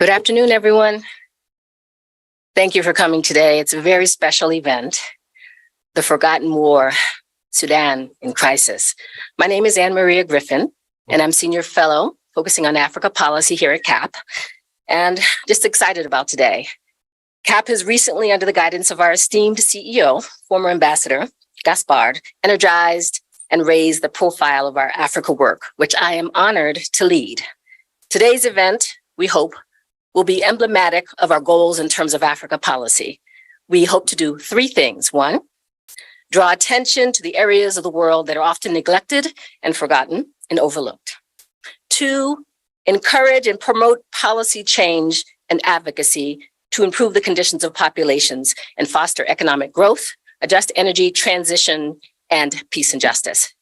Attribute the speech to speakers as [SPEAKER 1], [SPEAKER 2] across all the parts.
[SPEAKER 1] Good afternoon, everyone. Thank you for coming today. It's a very special event, the Forgotten War, Sudan in Crisis. My name is Anne Maria Griffin, and I'm Senior Fellow focusing on Africa policy here at CAP, and just excited about today. CAP has recently, under the guidance of our esteemed CEO, former Ambassador Gaspard, energized and raised the profile of our Africa work, which I am honored to lead. Today's event, we hope, will be emblematic of our goals in terms of Africa policy. We hope to do three things. One, draw attention to the areas of the world that are often neglected and forgotten and overlooked. Two, encourage and promote policy change and advocacy to improve the conditions of populations and foster economic growth, a just energy transition, and peace and justice.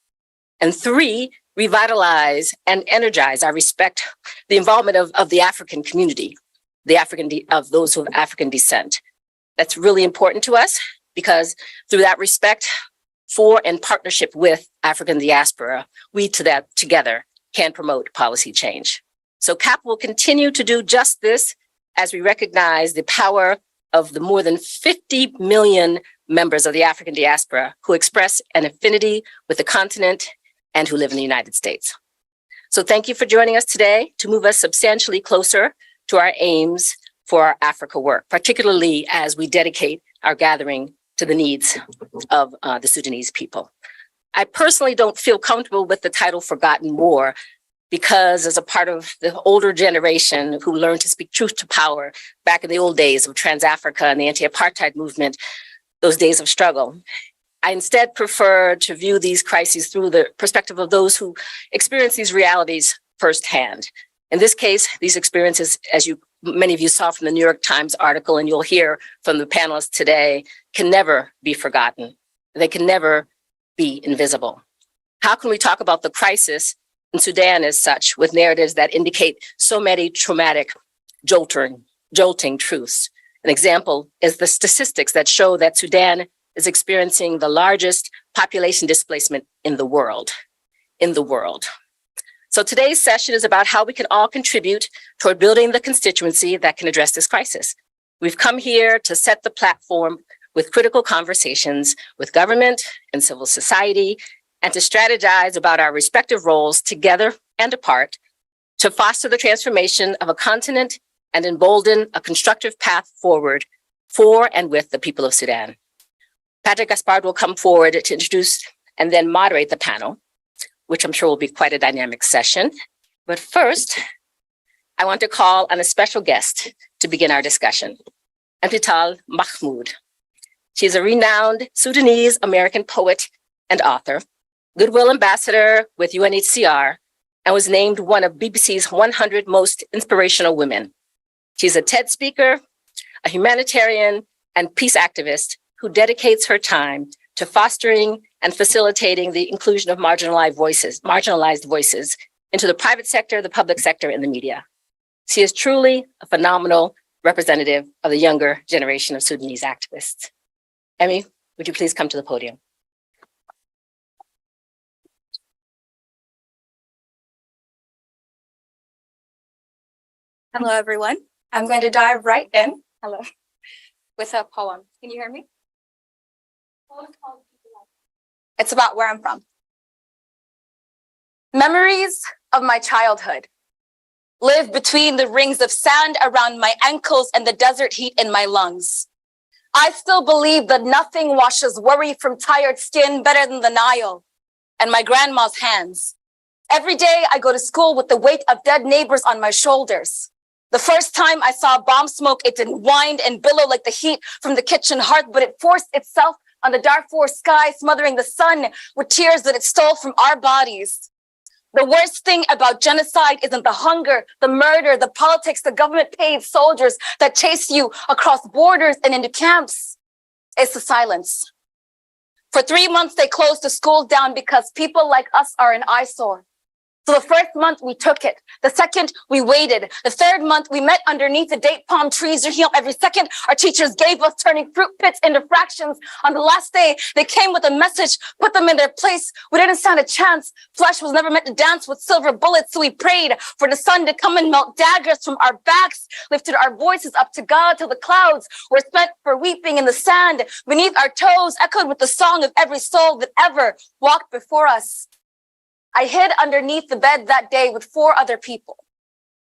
[SPEAKER 1] And three, revitalize and energize our respect, the involvement of the African community, of those who have African descent. That's really important to us because through that respect for and partnership with African diaspora, we together can promote policy change. So CAP will continue to do just this as we recognize the power of the more than 50 million members of the African diaspora who express an affinity with the continent and who live in the United States. So thank you for joining us today to move us substantially closer to our aims for our Africa work, particularly as we dedicate our gathering to the needs of the Sudanese people. I personally don't feel comfortable with the title Forgotten War because as a part of the older generation who learned to speak truth to power back in the old days of Trans-Africa and the anti-apartheid movement, those days of struggle, I instead prefer to view these crises through the perspective of those who experience these realities firsthand. In this case, these experiences, as many of you saw from the New York Times article, and you'll hear from the panelists today, can never be forgotten. They can never be invisible. How can we talk about the crisis in Sudan as such, with narratives that indicate so many traumatic, jolting truths? An example is the statistics that show that Sudan is experiencing the largest population displacement in the world. So today's session is about how we can all contribute toward building the constituency that can address this crisis. We've come here to set the platform with critical conversations with government and civil society, and to strategize about our respective roles together and apart to foster the transformation of a continent and embolden a constructive path forward for and with the people of Sudan. Patrick Gaspard will come forward to introduce and then moderate the panel, which I'm sure will be quite a dynamic session. But first, I want to call on a special guest to begin our discussion, Ampital Mahmoud. She is a renowned Sudanese American poet and author, Goodwill Ambassador with UNHCR, and was named one of BBC's 100 Most Inspirational Women. She's a TED speaker, a humanitarian, and peace activist who dedicates her time to fostering and facilitating the inclusion of marginalized voices into the private sector, the public sector, and the media. She is truly a phenomenal representative of the younger generation of Sudanese activists. Emmy, would you please come to the podium?
[SPEAKER 2] Hello, everyone. I'm going to dive right in. Hello. With a poem. Can you hear me? It's about where I'm from. Memories of my childhood live between the rings of sand around my ankles and the desert heat in my lungs. I still believe that nothing washes worry from tired skin better than the Nile and my grandma's hands. Every day I go to school with the weight of dead neighbors on my shoulders. The first time I saw bomb smoke, it didn't wind and billow like the heat from the kitchen hearth, but it forced itself on the Darfur sky, smothering the sun with tears that it stole from our bodies. The worst thing about genocide isn't the hunger, the murder, the politics, the government-paid soldiers that chase you across borders and into camps. It's the silence. For 3 months, they closed the schools down because people like us are an eyesore. So the first month we took it. The second we waited. The third month we met underneath the date palm trees. Every second our teachers gave us, turning fruit pits into fractions. On the last day they came with a message, put them in their place. We didn't stand a chance. Flesh was never meant to dance with silver bullets. So we prayed for the sun to come and melt daggers from our backs, lifted our voices up to God till the clouds were spent for weeping, in the sand beneath our toes echoed with the song of every soul that ever walked before us. I hid underneath the bed that day with 4 other people.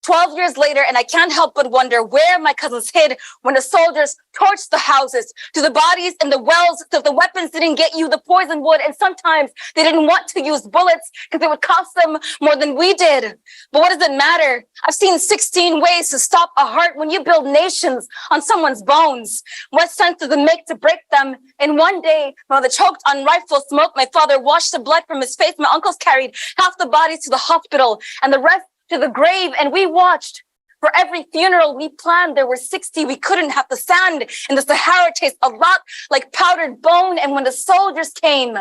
[SPEAKER 2] 12 years later, and I can't help but wonder where my cousins hid when the soldiers torched the houses, to the bodies in the wells, so the weapons didn't get you, the poison would, and sometimes they didn't want to use bullets because it would cost them more than we did. But what does it matter? I've seen 16 ways to stop a heart when you build nations on someone's bones. What sense does it make to break them? In one day, while they choked on rifle smoke, my father washed the blood from his face. My uncles carried half the bodies to the hospital and the rest to the grave, and we watched. For every funeral we planned, there were 60. We couldn't have the sand in the Sahara taste a lot like powdered bone. And when the soldiers came,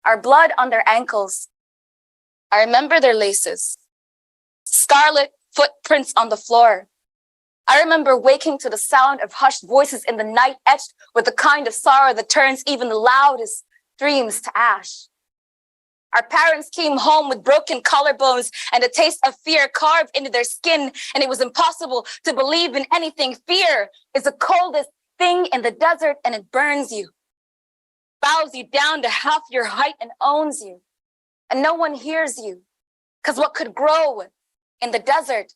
[SPEAKER 2] our blood on their ankles, I remember their laces, scarlet footprints on the floor. I remember waking to the sound of hushed voices in the night, etched with the kind of sorrow that turns even the loudest dreams to ash. Our parents came home with broken collarbones and a taste of fear carved into their skin, and it was impossible to believe in anything. Fear is the coldest thing in the desert, and it burns you, bows you down to half your height, and owns you. And no one hears you, because what could grow in the desert?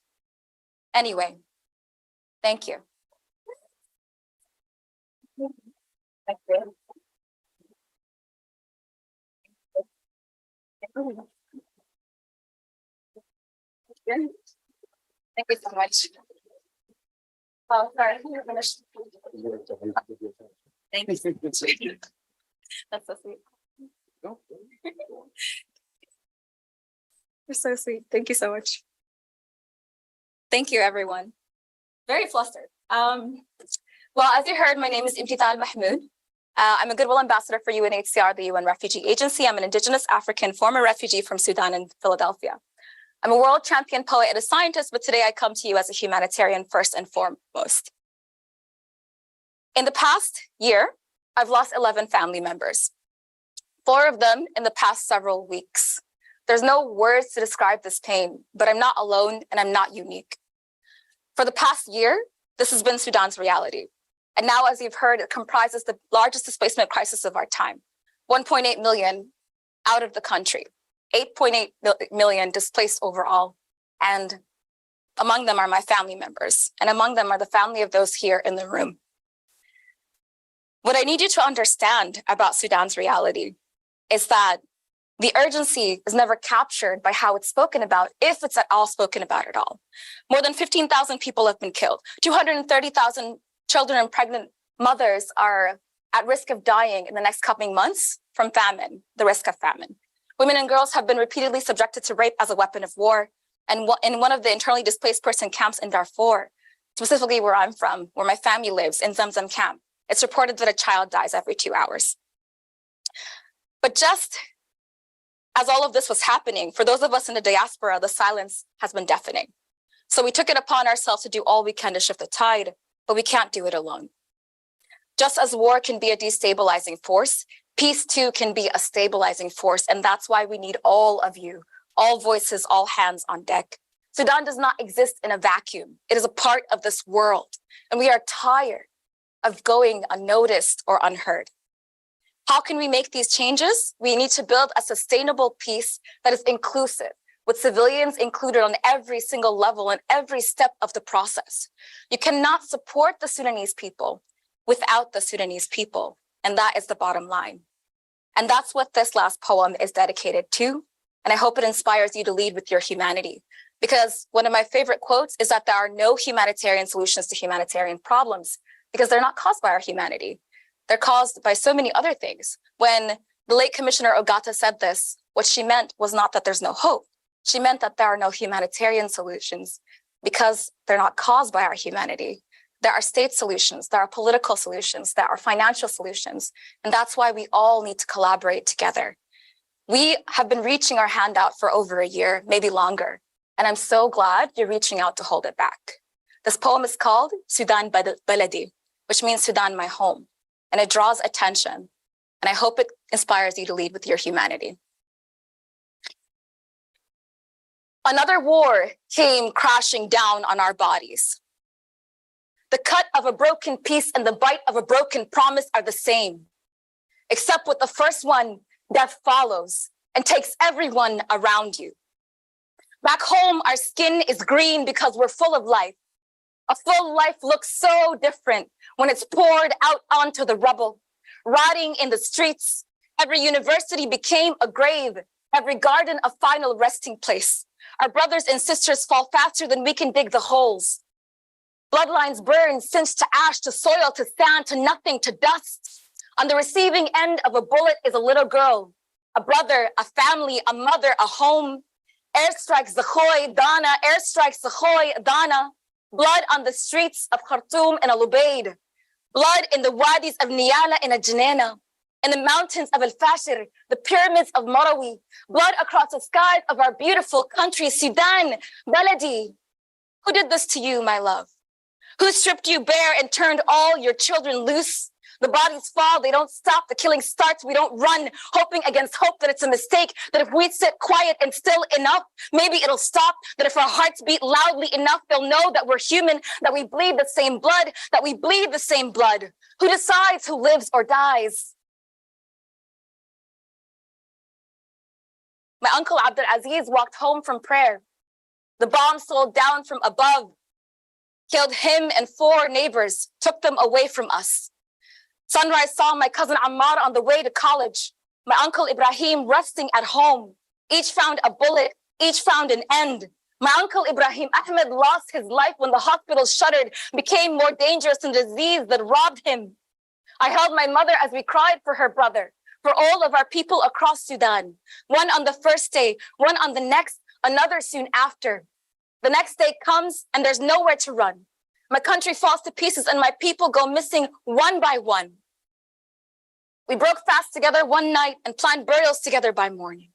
[SPEAKER 2] Anyway, thank you. Thank you. Thank you so much. Oh, sorry, I think you're finished. Thank you. That's so sweet. You're so sweet. Thank you so much. Thank you, everyone. Very flustered. Well, as you heard, my name is Ampital Mahmoud. I'm a Goodwill Ambassador for UNHCR, the UN Refugee Agency. I'm an Indigenous African former refugee from Sudan and Philadelphia. I'm a world champion poet and a scientist, but today I come to you as a humanitarian first and foremost. In the past year, I've lost 11 family members, 4 of them in the past several weeks. There's no words to describe this pain, but I'm not alone and I'm not unique. For the past year, this has been Sudan's reality. And now, as you've heard, it comprises the largest displacement crisis of our time, 1.8 million out of the country. 8.8 million displaced overall. And among them are my family members. And among them are the family of those here in the room. What I need you to understand about Sudan's reality is that the urgency is never captured by how it's spoken about, if it's at all spoken about at all. More than 15,000 people have been killed. 230,000 children and pregnant mothers are at risk of dying in the next coming months from famine, the risk of famine. Women and girls have been repeatedly subjected to rape as a weapon of war. And in one of the internally displaced person camps in Darfur, specifically where I'm from, where my family lives, in Zamzam camp, it's reported that a child dies every 2 hours. But just as all of this was happening, for those of us in the diaspora, the silence has been deafening. So we took it upon ourselves to do all we can to shift the tide, but we can't do it alone. Just as war can be a destabilizing force, peace too can be a stabilizing force. And that's why we need all of you, all voices, all hands on deck. Sudan does not exist in a vacuum. It is a part of this world. And we are tired of going unnoticed or unheard. How can we make these changes? We need to build a sustainable peace that is inclusive, with civilians included on every single level and every step of the process. You cannot support the Sudanese people without the Sudanese people. And that is the bottom line. And that's what this last poem is dedicated to. And I hope it inspires you to lead with your humanity. Because one of my favorite quotes is that there are no humanitarian solutions to humanitarian problems, because they're not caused by our humanity. They're caused by so many other things. When the late Commissioner Ogata said this, what she meant was not that there's no hope. She meant that there are no humanitarian solutions because they're not caused by our humanity. There are state solutions, there are political solutions, there are financial solutions. And that's why we all need to collaborate together. We have been reaching our hand out for over a year, maybe longer. And I'm so glad you're reaching out to hold it back. This poem is called Sudan Baladi, which means Sudan, my home. And it draws attention. And I hope it inspires you to lead with your humanity. Another war came crashing down on our bodies. The cut of a broken piece and the bite of a broken promise are the same. Except with the first one, death follows and takes everyone around you. Back home, our skin is green because we're full of life. A full life looks so different when it's poured out onto the rubble, rotting in the streets. Every university became a grave, every garden a final resting place. Our brothers and sisters fall faster than we can dig the holes. Bloodlines burn, singed to ash, to soil, to sand, to nothing, to dust. On the receiving end of a bullet is a little girl, a brother, a family, a mother, a home. Airstrikes Zahoy, Dana, airstrikes Zahoy, Dana. Blood on the streets of Khartoum and Al-Ubaid. Blood in the wadis of Niyala and Ajnana. In the mountains of Al-Fashir, the pyramids of Marawi. Blood across the skies of our beautiful country, Sudan, Baladi. Who did this to you, my love? Who stripped you bare and turned all your children loose? The bodies fall, they don't stop, the killing starts, we don't run, hoping against hope that it's a mistake, that if we sit quiet and still enough, maybe it'll stop, that if our hearts beat loudly enough, they'll know that we're human, that we bleed the same blood, that we bleed the same blood. Who decides who lives or dies? My uncle Abdul Aziz walked home from prayer. The bomb sold down from above, killed him and 4 neighbors, took them away from us. Sunrise saw my cousin Ammar on the way to college, my uncle Ibrahim resting at home. Each found a bullet, each found an end. My uncle Ibrahim Ahmed lost his life when the hospital shuttered, became more dangerous than disease that robbed him. I held my mother as we cried for her brother, for all of our people across Sudan. One on the first day, one on the next, another soon after. The next day comes and there's nowhere to run. My country falls to pieces and my people go missing one by one. We broke fast together one night and planned burials together by morning.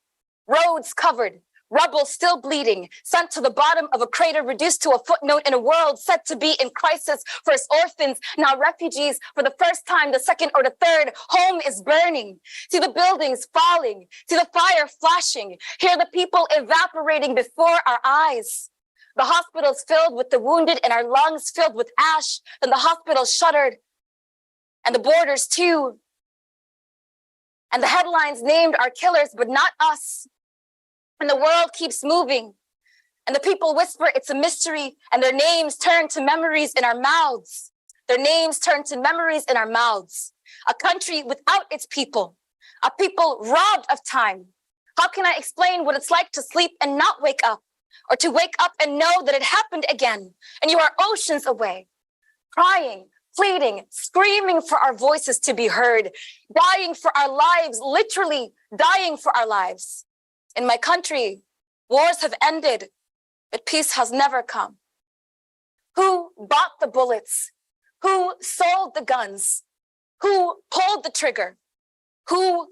[SPEAKER 2] Roads covered, rubble still bleeding, sent to the bottom of a crater, reduced to a footnote in a world said to be in crisis. First orphans, now refugees. For the first time, the second or the third, home is burning. See the buildings falling, see the fire flashing, hear the people evaporating before our eyes. The hospitals filled with the wounded and our lungs filled with ash. Then the hospitals shuttered and the borders too. And the headlines named our killers, but not us. And the world keeps moving. And the people whisper it's a mystery, and their names turn to memories in our mouths. Their names turn to memories in our mouths. A country without its people, a people robbed of time. How can I explain what it's like to sleep and not wake up, or to wake up and know that it happened again, and you are oceans away, crying, pleading, screaming for our voices to be heard, dying for our lives, literally dying for our lives. In my country, wars have ended, but peace has never come. Who bought the bullets? Who sold the guns? Who pulled the trigger? Who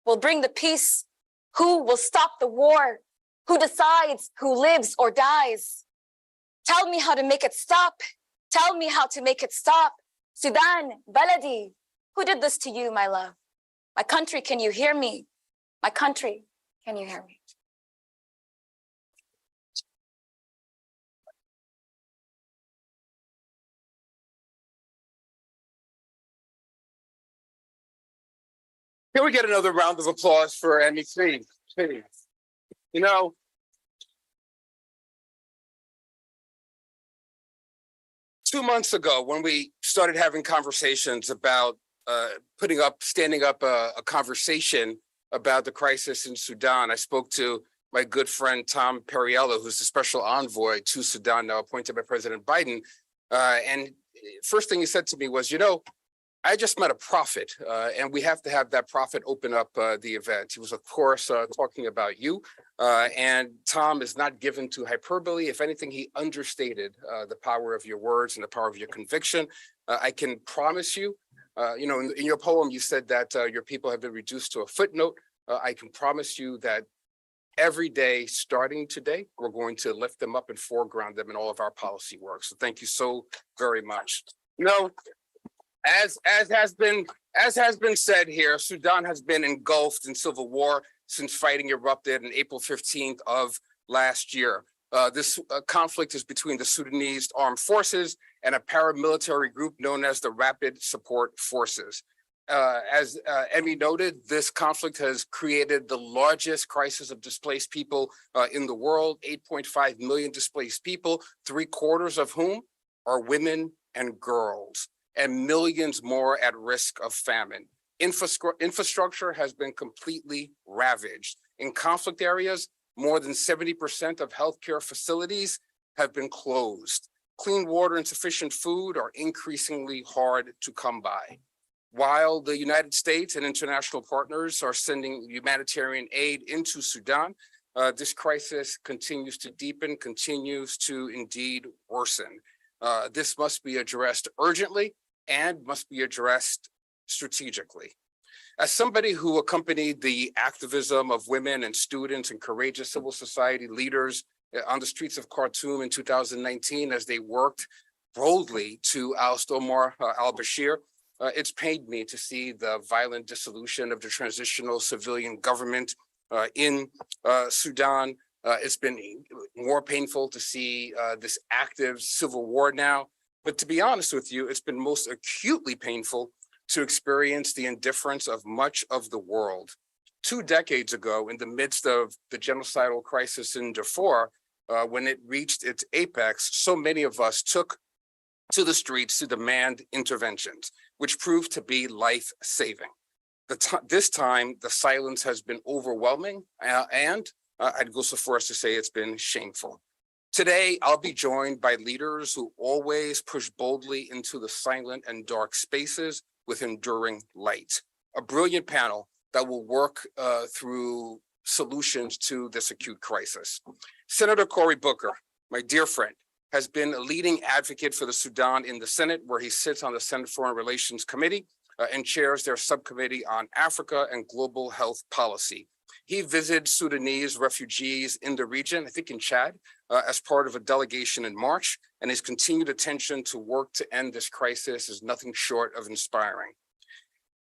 [SPEAKER 2] will bring the peace? Who will stop the war? Who decides who lives or dies? Tell me how to make it stop. Tell me how to make it stop. Sudan, Baladi, who did this to you, my love? My country, can you hear me? My country, can you hear me?
[SPEAKER 3] Can we get another round of applause for Emmy, please? You know, two months ago, when we started having conversations about standing up a conversation about the crisis in Sudan, I spoke to my good friend Tom Perriello, who's the special envoy to Sudan, now appointed by President Biden. And first thing he said to me was, you know, I just met a prophet, and we have to have that prophet open up the event. He was, of course, talking about you. And Tom is not given to hyperbole. If anything, he understated the power of your words and the power of your conviction. I can promise you, you know, in your poem, you said that your people have been reduced to a footnote. I can promise you that every day, starting today, we're going to lift them up and foreground them in all of our policy work. So thank you so very much. You know, as has been said here, Sudan has been engulfed in civil war since fighting erupted on April 15th of last year. This conflict is between the Sudanese armed forces and a paramilitary group known as the Rapid Support Forces. As Emmy noted, this conflict has created the largest crisis of displaced people in the world, 8.5 million displaced people, 3/4 of whom are women and girls, and millions more at risk of famine. Infrastructure has been completely ravaged. In conflict areas, more than 70% of healthcare facilities have been closed. Clean water and sufficient food are increasingly hard to come by. While the United States and international partners are sending humanitarian aid into Sudan, this crisis continues to deepen, continues to indeed worsen. This must be addressed urgently and must be addressed strategically. As somebody who accompanied the activism of women and students and courageous civil society leaders on the streets of Khartoum in 2019 as they worked boldly to oust Omar al-Bashir, it's pained me to see the violent dissolution of the transitional civilian government in Sudan. It's been more painful to see this active civil war now. But to be honest with you, it's been most acutely painful to experience the indifference of much of the world. 2 decades ago, in the midst of the genocidal crisis in Darfur, when it reached its apex, so many of us took to the streets to demand interventions, which proved to be life-saving. This time, the silence has been overwhelming, and I'd go so far as to say it's been shameful. Today, I'll be joined by leaders who always push boldly into the silent and dark spaces with enduring light. A brilliant panel that will work through solutions to this acute crisis. Senator Cory Booker, my dear friend, has been a leading advocate for the Sudan in the Senate, where he sits on the Senate Foreign Relations Committee and chairs their subcommittee on Africa and global health policy. He visited Sudanese refugees in the region, I think in Chad, as part of a delegation in March, and his continued attention to work to end this crisis is nothing short of inspiring.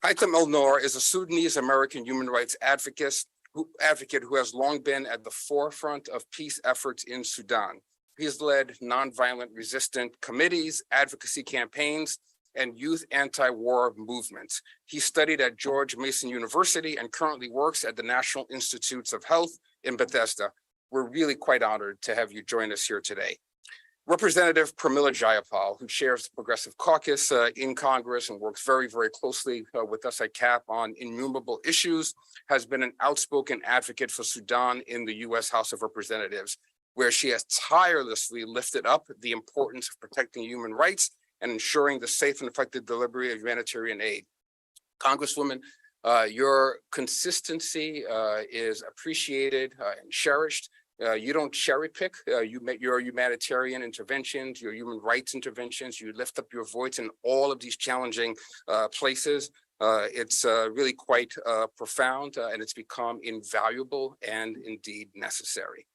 [SPEAKER 3] Haitham El-Noor is a Sudanese-American human rights advocate who has long been at the forefront of peace efforts in Sudan. He has led nonviolent resistant committees, advocacy campaigns, and youth anti-war movements. He studied at George Mason University and currently works at the National Institutes of Health in Bethesda. We're really quite honored to have you join us here today. Representative Jayapal, who chairs the Progressive Caucus in Congress and works very, very closely with us at CAP on innumerable issues, has been an outspoken advocate for Sudan in the U.S. House of Representatives, where she has tirelessly lifted up the importance of protecting human rights and ensuring the safe and effective delivery of humanitarian aid. Congresswoman, your consistency is appreciated and cherished. You don't cherry pick your humanitarian interventions, your human rights interventions. You lift up your voice in all of these challenging places. It's really quite profound, and it's become invaluable and indeed necessary.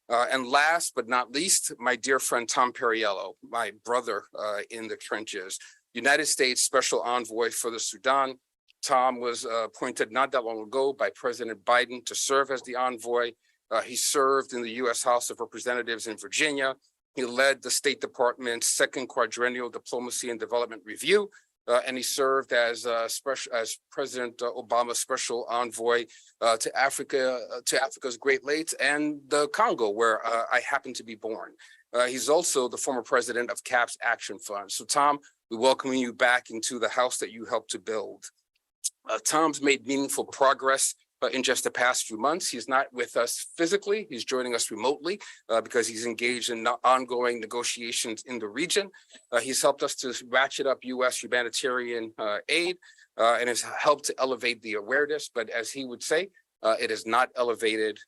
[SPEAKER 3] And last but not least, my dear friend Tom Perriello, my brother in the trenches, United States Special Envoy for the Sudan. Tom was appointed not that long ago by President Biden to serve as the envoy. He served in the U.S. House of Representatives in Virginia. He led the State Department's second quadrennial diplomacy and development review, and he served as President Obama's special envoy to Africa, to Africa's Great Lakes and the Congo, where I happen to be born. He's also the former president of CAP's Action Fund. So, Tom, we welcome you back into the house that you helped to build. Tom's made meaningful progress in just the past few months. He's not with us physically. He's joining us remotely because he's engaged in ongoing negotiations in the region. He's helped us to ratchet up U.S. humanitarian aid and has helped to elevate the awareness. But as he would say, it is not elevated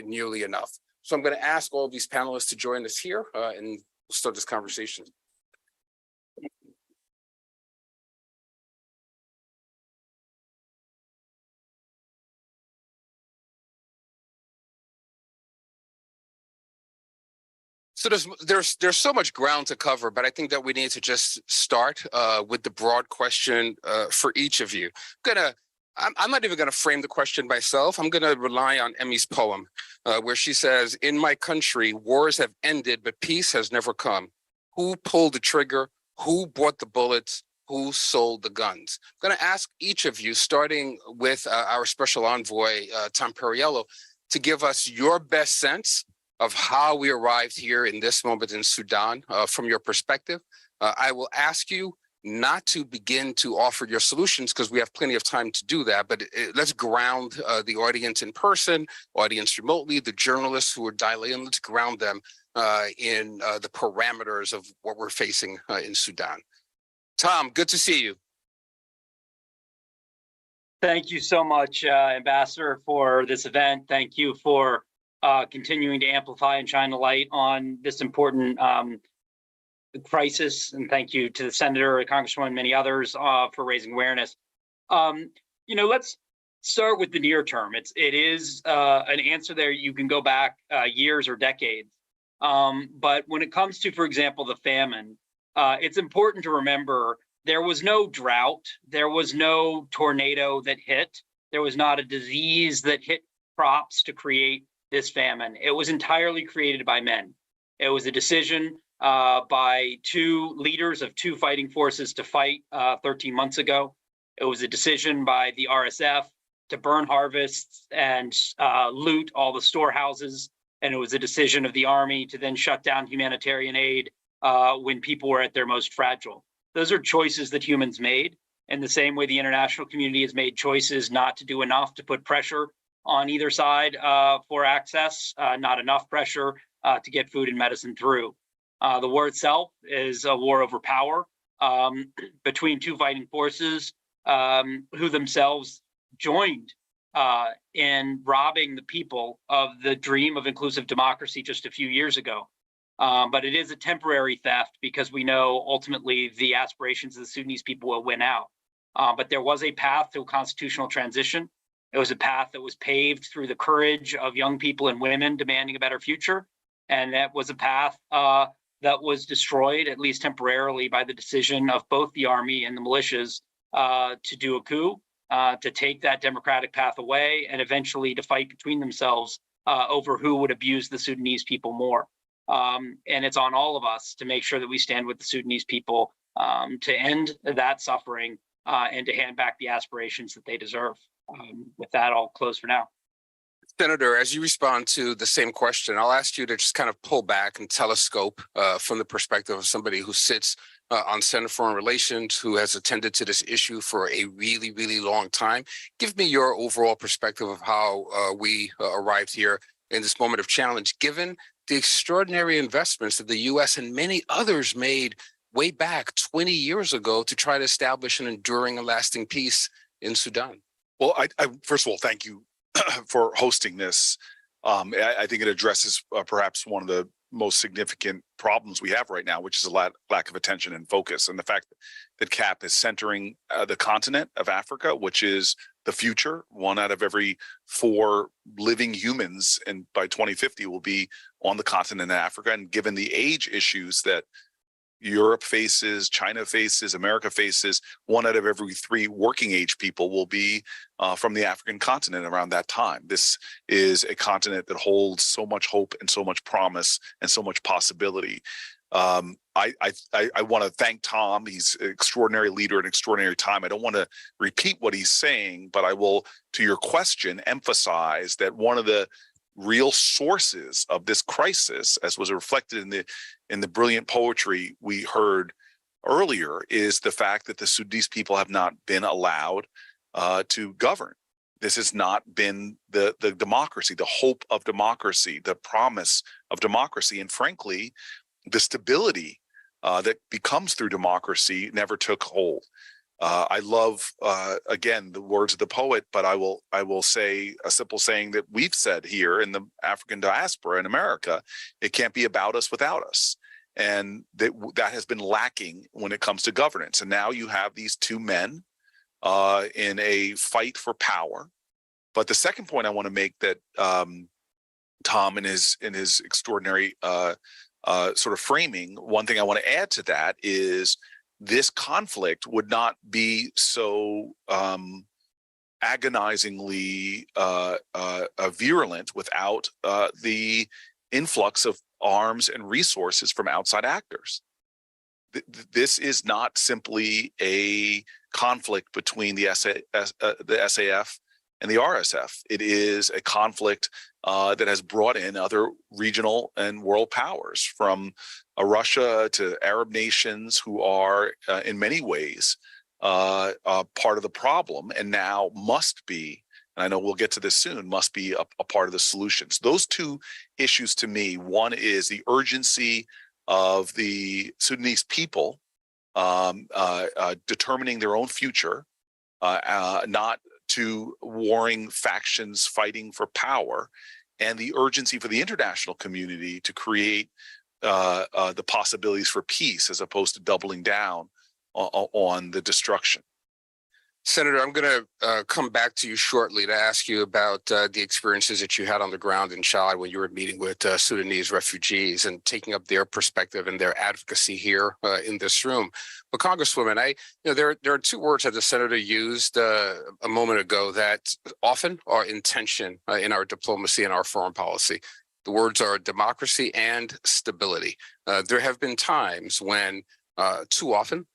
[SPEAKER 3] nearly enough. So I'm going to ask all of these panelists to join us here and we'll start this conversation. So there's so much ground to cover, but I think that we need to just start with the broad question for each of you. I'm not even going to frame the question myself. I'm going to rely on Emmy's poem, where she says, "In my country, wars have ended, but peace has never come. Who pulled the trigger? Who bought the bullets? Who sold the guns?" I'm going to ask each of you, starting with our special envoy, Tom Perriello, to give us your best sense of how we arrived here in this moment in Sudan from your perspective. I will ask you not to begin to offer your solutions because we have plenty of time to do that, but let's ground the audience in person, audience remotely, the journalists who are dialing in, let's ground them in the parameters of what we're facing in Sudan. Tom, good to see you.
[SPEAKER 4] Thank you so much, Ambassador, for this event. Thank you for continuing to amplify and shine a light on this important crisis. And thank you to the Senator, the Congresswoman, and many others for raising awareness. Let's start with the near term. It is an answer there. You can go back years or decades. But when it comes to, for example, the famine, it's important to remember there was no drought. There was no tornado that hit. There was not a disease that hit crops to create this famine. It was entirely created by men. It was a decision by two leaders of two fighting forces to fight 13 months ago. It was a decision by the RSF to burn harvests and loot all the storehouses. And it was a decision of the army to then shut down humanitarian aid when people were at their most fragile. Those are choices that humans made. In the same way the international community has made choices not to do enough to put pressure on either side for access, not enough pressure to get food and medicine through. The war itself is a war over power between two fighting forces who themselves joined in robbing the people of the dream of inclusive democracy just a few years ago. But it is a temporary theft because we know ultimately the aspirations of the Sudanese people will win out. But there was a path to a constitutional transition. It was a path that was paved through the courage of young people and women demanding a better future. And that was a path that was destroyed, at least temporarily, by the decision of both the army and the militias to do a coup, to take that democratic path away, and eventually to fight between themselves over who would abuse the Sudanese people more. And it's on all of us to make sure that we stand with the Sudanese people to end that suffering and to hand back the aspirations that they deserve. With that, I'll close for now.
[SPEAKER 3] Senator, as you respond to the same question, I'll ask you to just kind of pull back and telescope from the perspective of somebody who sits on Senate Foreign Relations, who has attended to this issue for a really, really long time. Give me your overall perspective of how we arrived here in this moment of challenge, given the extraordinary investments that the U.S. and many others made way back 20 years ago to try to establish an enduring and lasting peace in Sudan.
[SPEAKER 5] Well, I first of all, thank you for hosting this. I think it addresses perhaps one of the most significant problems we have right now, which is a lack of attention and focus. And the fact that CAP is centering the continent of Africa, which is the future. 1 out of every 4 living humans, and by 2050 will be on the continent of Africa. And given the age issues that Europe faces, China faces, America faces, 1 out of every 3 working age people will be from the African continent around that time. This is a continent that holds so much hope and so much promise and so much possibility. I want to thank Tom. He's an extraordinary leader, an extraordinary time. I don't want to repeat what he's saying, but I will, to your question, emphasize that one of the real sources of this crisis, as was reflected in the brilliant poetry we heard earlier, is the fact that the Sudanese people have not been allowed to govern. This has not been the democracy, the hope of democracy, the promise of democracy, and frankly, the stability that becomes through democracy never took hold. I love, again, the words of the poet, but I will say a simple saying that we've said here in the African diaspora in America: it can't be about us without us. And that has been lacking when it comes to governance. And now you have these 2 men in a fight for power. But the second point I want to make, that Tom in his extraordinary sort of framing, one thing I want to add to that is this conflict would not be so agonizingly virulent without the influx of arms and resources from outside actors. This is not simply a conflict between the SAF and the RSF. It is a conflict that has brought in other regional and world powers, from Russia to Arab nations, who are in many ways part of the problem, and now must be, and I know we'll get to this soon, must be a part of the solutions. Those 2 issues to me: one is the urgency of the Sudanese people determining their own future, not to warring factions fighting for power, and the urgency for the international community to create the possibilities for peace as opposed to doubling down on the destruction.
[SPEAKER 3] Senator, I'm going to come back to you shortly to ask you about the experiences that you had on the ground in Chad when you were meeting with Sudanese refugees and taking up their perspective and their advocacy here in this room. But Congresswoman, there are 2 words that the senator used a moment ago that often are in tension in our diplomacy and our foreign policy. The words are democracy and stability. There have been times when too often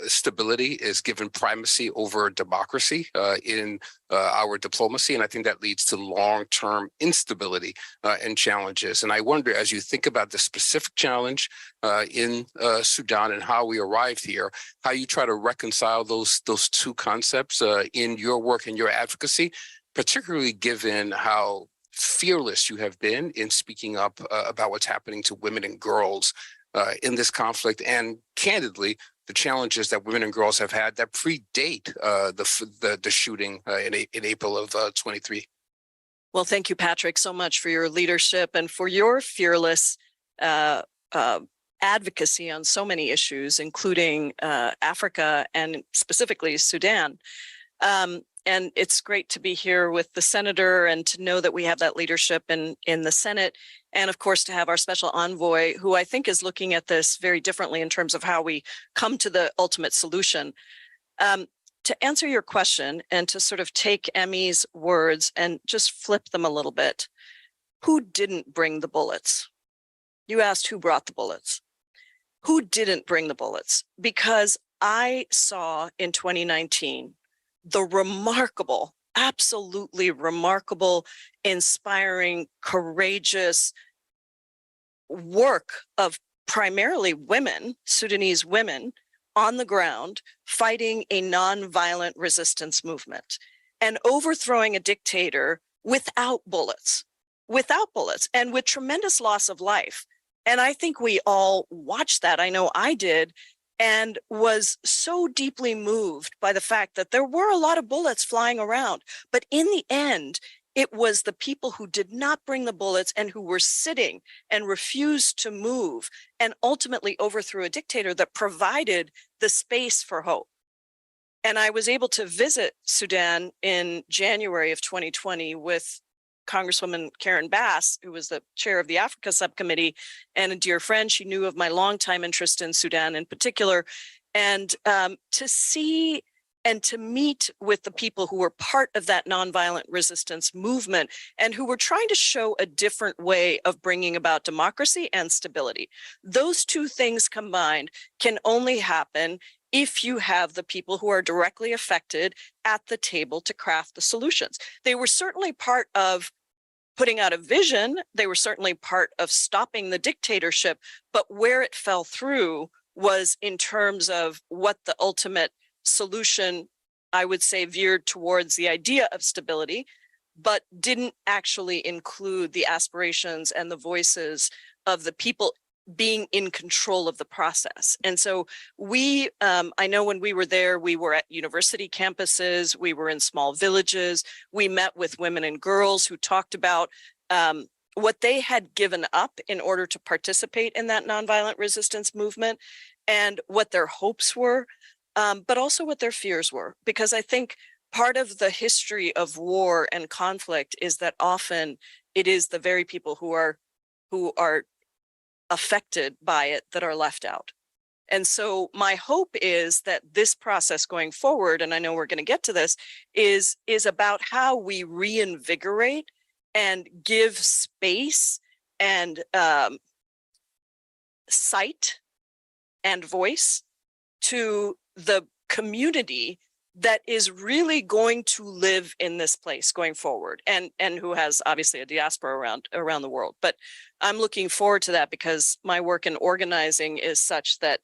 [SPEAKER 3] stability is given primacy over democracy in our diplomacy, and I think that leads to long-term instability and challenges. And I wonder, as you think about the specific challenge in Sudan and how we arrived here, how you try to reconcile those 2 concepts in your work and your advocacy, particularly given how fearless you have been in speaking up about what's happening to women and girls in this conflict, and candidly, the challenges that women and girls have had that predate the shooting in April of 23.
[SPEAKER 6] Well, thank you, Patrick, so much for your leadership and for your fearless advocacy on so many issues, including Africa and specifically Sudan. And it's great to be here with the senator and to know that we have that leadership in the Senate. And of course, to have our special envoy, who I think is looking at this very differently in terms of how we come to the ultimate solution. To answer your question and to sort of take Emmy's words and just flip them a little bit, who didn't bring the bullets? You asked who brought the bullets. Who didn't bring the bullets? Because I saw in 2019 the remarkable absolutely remarkable, inspiring, courageous work of primarily women, Sudanese women, on the ground fighting a nonviolent resistance movement and overthrowing a dictator without bullets, and with tremendous loss of life. And I think we all watched that. I know I did, and was so deeply moved by the fact that there were a lot of bullets flying around. But in the end, it was the people who did not bring the bullets and who were sitting and refused to move and ultimately overthrew a dictator that provided the space for hope. And I was able to visit Sudan in January of 2020 with Congresswoman Karen Bass, who was the chair of the Africa subcommittee and a dear friend. She knew of my longtime interest in Sudan in particular. And to see and to meet with the people who were part of that nonviolent resistance movement and who were trying to show a different way of bringing about democracy and stability. Those two things combined can only happen if you have the people who are directly affected at the table to craft the solutions. They were certainly part of putting out a vision. They were certainly part of stopping the dictatorship, but where it fell through was in terms of what the ultimate solution, I would say, veered towards the idea of stability, but didn't actually include the aspirations and the voices of the people being in control of the process. And so we, I know when we were there, we were at university campuses, we were in small villages, we met with women and girls who talked about what they had given up in order to participate in that nonviolent resistance movement and what their hopes were, but also what their fears were. Because I think part of the history of war and conflict is that often it is the very people who are affected by it that are left out. And so my hope is that this process going forward, and I know we're going to get to this, is about how we reinvigorate and give space and sight and voice to the community that is really going to live in this place going forward, and who has obviously a diaspora around the world. But I'm looking forward to that because my work in organizing is such that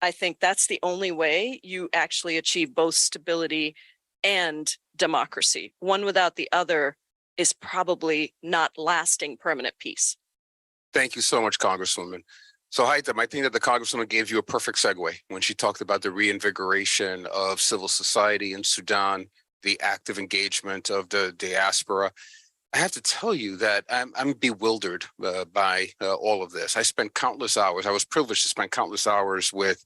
[SPEAKER 6] I think that's the only way you actually achieve both stability and democracy. One without the other is probably not lasting permanent peace.
[SPEAKER 3] Thank you so much, Congresswoman. So Haitham, I think that the Congresswoman gave you a perfect segue when she talked about the reinvigoration of civil society in Sudan, the active engagement of the diaspora. I have to tell you that I'm bewildered by all of this. I spent countless hours. I was privileged to spend countless hours with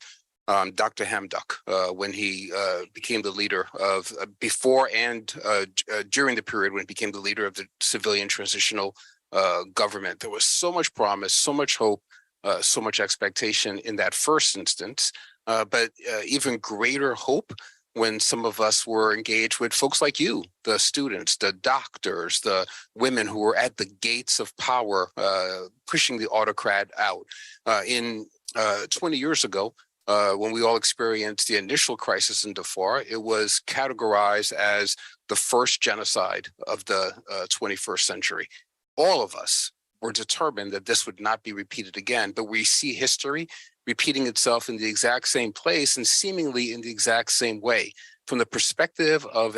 [SPEAKER 3] Dr. Hamdok when he became the leader of, before and during the period when he became the leader of the civilian transitional government. There was so much promise, so much hope, so much expectation in that first instance, but even greater hope when some of us were engaged with folks like you, the students, the doctors, the women who were at the gates of power, pushing the autocrat out. 20 years ago, when we all experienced the initial crisis in Darfur, it was categorized as the first genocide of the 21st century. All of us were determined that this would not be repeated again, but we see history repeating itself in the exact same place and seemingly in the exact same way. From the perspective of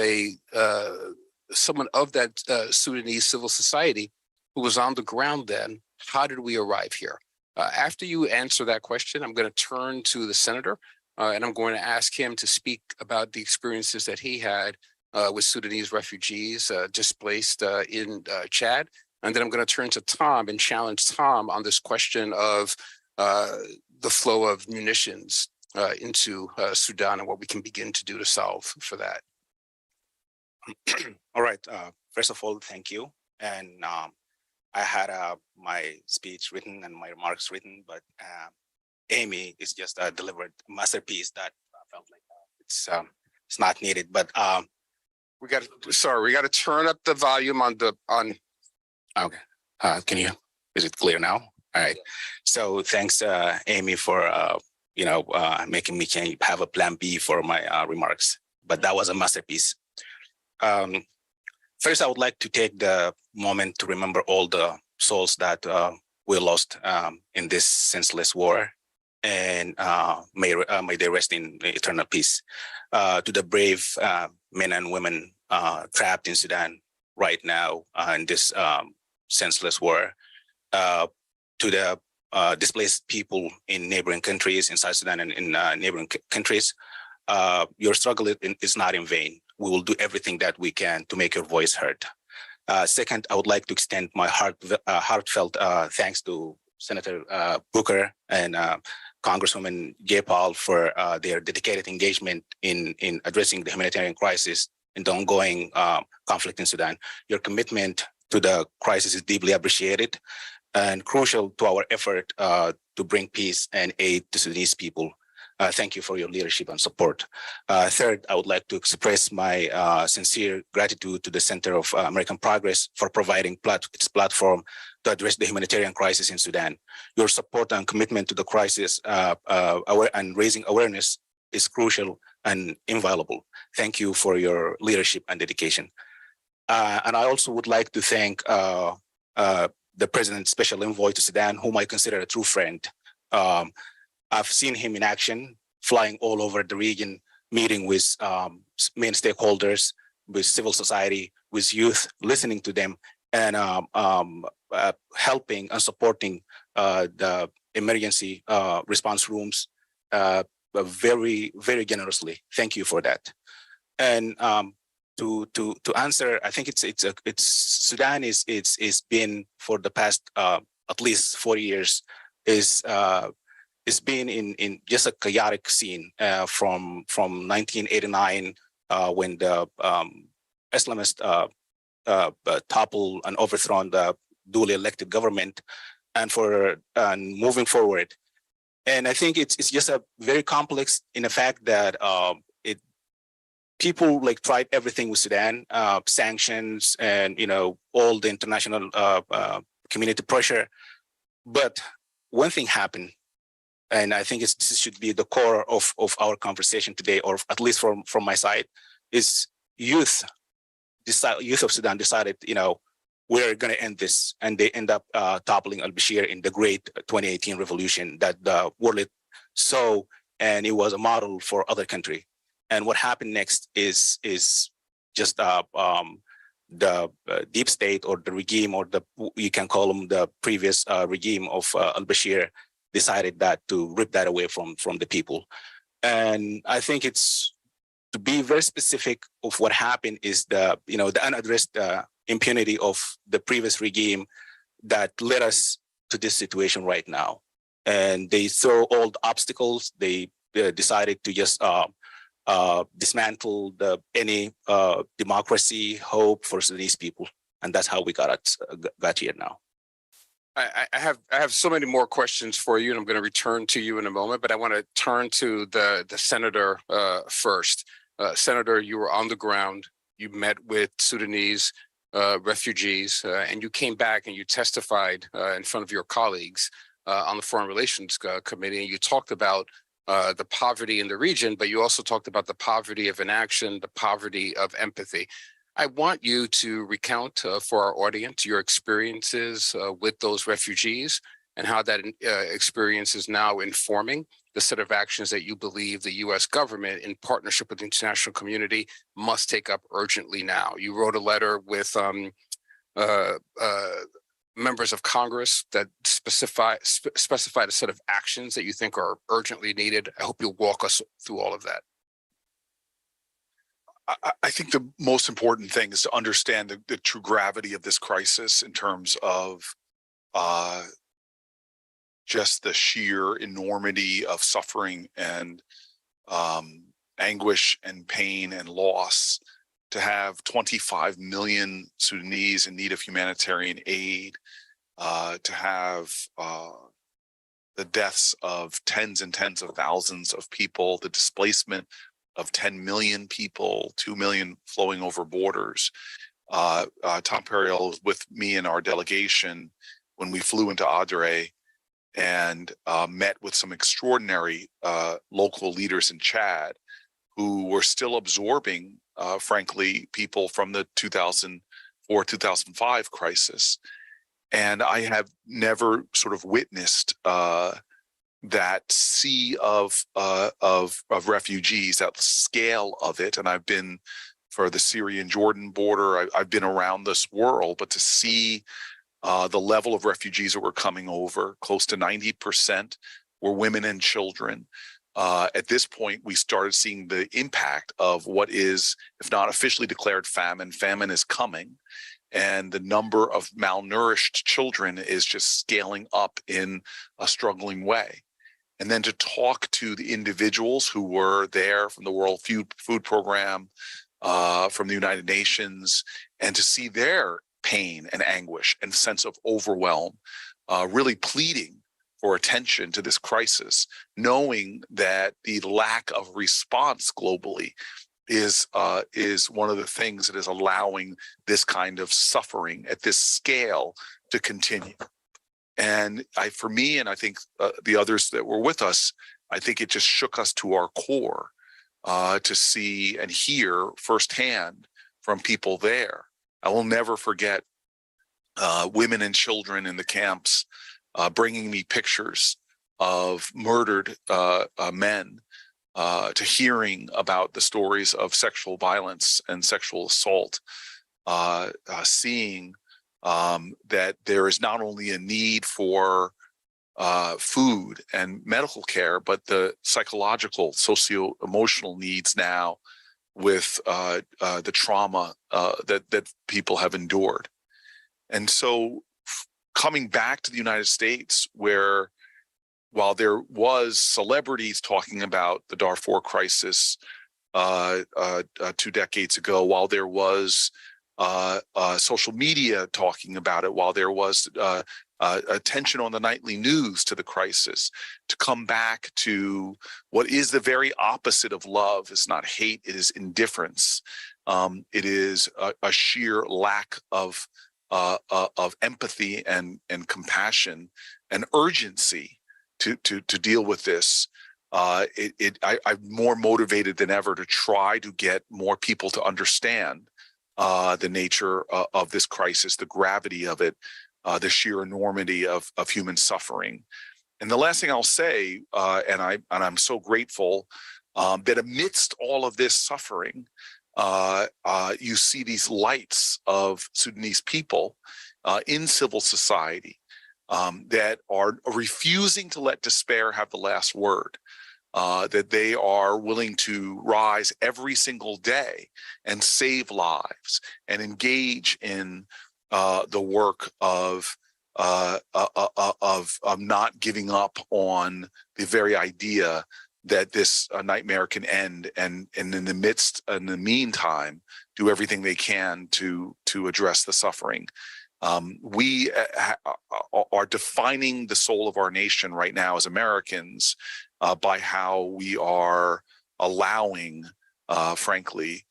[SPEAKER 3] someone of that Sudanese civil society who was on the ground then, how did we arrive here? After you answer that question, I'm going to turn to the senator and I'm going to ask him to speak about the experiences that he had with Sudanese refugees displaced in Chad. And then I'm going to turn to Tom and challenge Tom on this question of the flow of munitions into Sudan and what we can begin to do to solve for that.
[SPEAKER 7] All right. First of all, thank you. And I had my speech written and my remarks written, but Amy is just delivered a masterpiece that I felt like it's not needed. But
[SPEAKER 3] we got to turn up the volume on.
[SPEAKER 7] Okay. Can you? Is it clear now? All right. So thanks, Amy, for making me have a plan B for my remarks. But that was a masterpiece. First, I would like to take the moment to remember all the souls that we lost in this senseless war, and may they rest in eternal peace. To the brave men and women trapped in Sudan right now in this senseless war, to the displaced people in neighboring countries, in South Sudan and in neighboring countries, your struggle is not in vain. We will do everything that we can to make your voice heard. Second, I would like to extend my heartfelt thanks to Senator Booker and Congresswoman Jayapal for their dedicated engagement in addressing the humanitarian crisis and the ongoing conflict in Sudan. Your commitment to the crisis is deeply appreciated and crucial to our effort to bring peace and aid to Sudanese people. Thank you for your leadership and support. Third, I would like to express my sincere gratitude to the Center of American Progress for providing its platform to address the humanitarian crisis in Sudan. Your support and commitment to the crisis and raising awareness is crucial and invaluable. Thank you for your leadership and dedication. And I also would like to thank the President's Special Envoy to Sudan, whom I consider a true friend. I've seen him in action, flying all over the region, meeting with main stakeholders, with civil society, with youth, listening to them, and helping and supporting the emergency response rooms very, very generously. Thank you for that. And to answer, I think it's Sudan is been for the past at least 40 years it's been in just a chaotic scene from 1989 when the Islamists toppled and overthrown the duly elected government, and for moving forward. And I think it's just a very complex in the fact that people like tried everything with Sudan, sanctions and all the international community pressure. But one thing happened. And I think this should be the core of our conversation today, or at least from my side, is youth of Sudan decided, we're going to end this. And they end up toppling al-Bashir in the great 2018 revolution that the world saw, and it was a model for other countries. And what happened next is just the deep state or the regime, or you can call them the previous regime of al-Bashir, decided that to rip that away from the people. And I think it's, to be very specific of what happened, is the unaddressed impunity of the previous regime that led us to this situation right now. And they saw all the obstacles. They decided to just dismantle any democracy, hope for Sudanese people. And that's how we got here now.
[SPEAKER 3] I have so many more questions for you, and I'm going to return to you in a moment, but I want to turn to the senator first. Senator, you were on the ground. You met with Sudanese refugees, and you came back and you testified in front of your colleagues on the Foreign Relations Committee, and you talked about the poverty in the region, but you also talked about the poverty of inaction, the poverty of empathy. I want you to recount for our audience your experiences with those refugees and how that experience is now informing the set of actions that you believe the U.S. government, in partnership with the international community, must take up urgently now. You wrote a letter with members of Congress that specified a set of actions that you think are urgently needed. I hope you'll walk us through all of that.
[SPEAKER 5] I think the most important thing is to understand the true gravity of this crisis in terms of just the sheer enormity of suffering and anguish and pain and loss. To have 25 million Sudanese in need of humanitarian aid, to have the deaths of tens and tens of thousands of people, the displacement of 10 million people, 2 million flowing over borders. Tom Perriell was with me in our delegation when we flew into Adre and met with some extraordinary local leaders in Chad who were still absorbing, frankly, people from the 2000 or 2005 crisis. And I have never sort of witnessed that sea of refugees, that scale of it. And I've been for the Syrian-Jordan border. I've been around this world, but to see the level of refugees that were coming over, close to 90% were women and children. At this point, we started seeing the impact of what is, if not officially declared famine, famine is coming. And the number of malnourished children is just scaling up in a struggling way. And then to talk to the individuals who were there from the World Food Program, from the United Nations, and to see their pain and anguish and sense of overwhelm, really pleading for attention to this crisis, knowing that the lack of response globally is one of the things that is allowing this kind of suffering at this scale to continue. And for me, and I think the others that were with us, I think it just shook us to our core to see and hear firsthand from people there. I will never forget women and children in the camps bringing me pictures of murdered men, to hearing about the stories of sexual violence and sexual assault, seeing that there is not only a need for food and medical care, but the psychological, socio-emotional needs now with the trauma that people have endured. And so coming back to the United States, where while there was celebrities talking about the Darfur crisis 2 decades ago, while there was social media talking about it, while there was attention on the nightly news to the crisis, to come back to what is the very opposite of love. It's not hate, it is indifference. It is a sheer lack of empathy and compassion and urgency to deal with this. I'm more motivated than ever to try to get more people to understand the nature of this crisis, the gravity of it, the sheer enormity of human suffering. And the last thing I'll say, and I'm so grateful that amidst all of this suffering, you see these lights of Sudanese people in civil society that are refusing to let despair have the last word. That they are willing to rise every single day and save lives and engage in the work of not giving up on the very idea that this nightmare can end, and in the meantime, do everything they can to address the suffering. We are defining the soul of our nation right now as Americans by how we are allowing, frankly,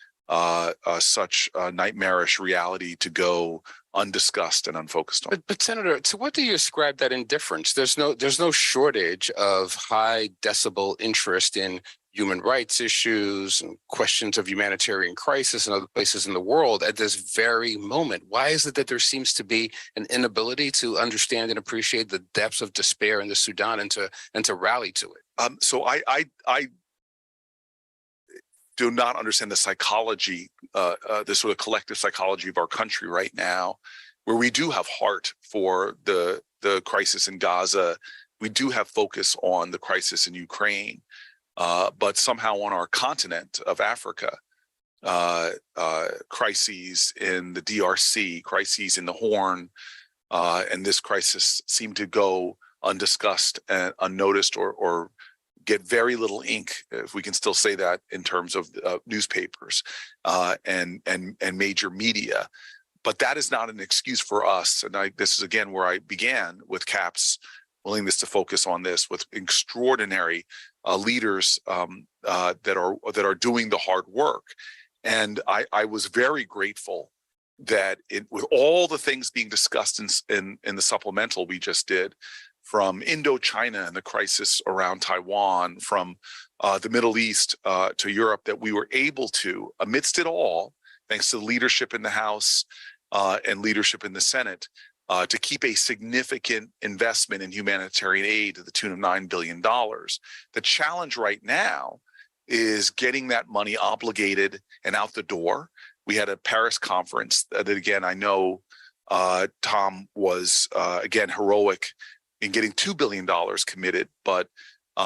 [SPEAKER 5] such a nightmarish reality to go undiscussed and unfocused on.
[SPEAKER 3] But Senator, to what do you ascribe that indifference? There's no shortage of high decibel interest in human rights issues and questions of humanitarian crisis in other places in the world at this very moment. Why is it that there seems to be an inability to understand and appreciate the depths of despair in the Sudan and to rally to it?
[SPEAKER 5] So I do not understand the psychology, the sort of collective psychology of our country right now, where we do have heart for the crisis in Gaza. We do have focus on the crisis in Ukraine. But somehow on our continent of Africa, crises in the DRC, crises in the Horn, and this crisis seem to go undiscussed and unnoticed, or get very little ink, if we can still say that, in terms of newspapers and major media. But that is not an excuse for us. And this is again where I began with CAP's willingness to focus on this, with extraordinary leaders that are doing the hard work. And I was very grateful that with all the things being discussed in the supplemental we just did, from Indochina and the crisis around Taiwan, from the Middle East to Europe, that we were able to, amidst it all, thanks to the leadership in the House and leadership in the Senate to keep a significant investment in humanitarian aid to the tune of $9 billion. The challenge right now is getting that money obligated and out the door. We had a Paris conference that, again, I know Tom was, again, heroic in getting $2 billion committed. But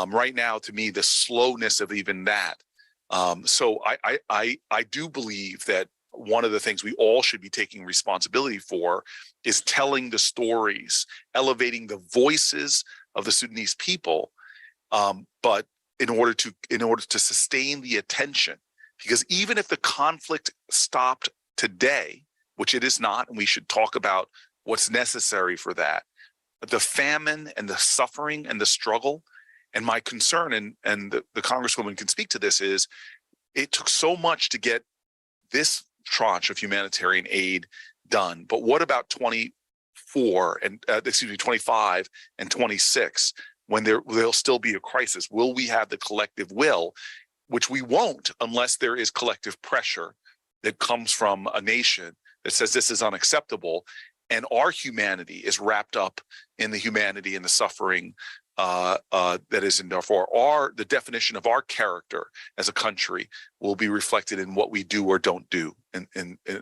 [SPEAKER 5] right now, to me, the slowness of even that. So I do believe that one of the things we all should be taking responsibility for is telling the stories, elevating the voices of the Sudanese people. But in order to sustain the attention, because even if the conflict stopped today, which it is not, and we should talk about what's necessary for that, the famine and the suffering and the struggle, and my concern, and the Congresswoman can speak to this, is it took so much to get this tranche of humanitarian aid done. But what about 25 and 26, when there'll still be a crisis? Will we have the collective will, which we won't unless there is collective pressure that comes from a nation that says this is unacceptable, and our humanity is wrapped up in the humanity and the suffering that is in Darfur. The definition of our character as a country will be reflected in what we do or don't do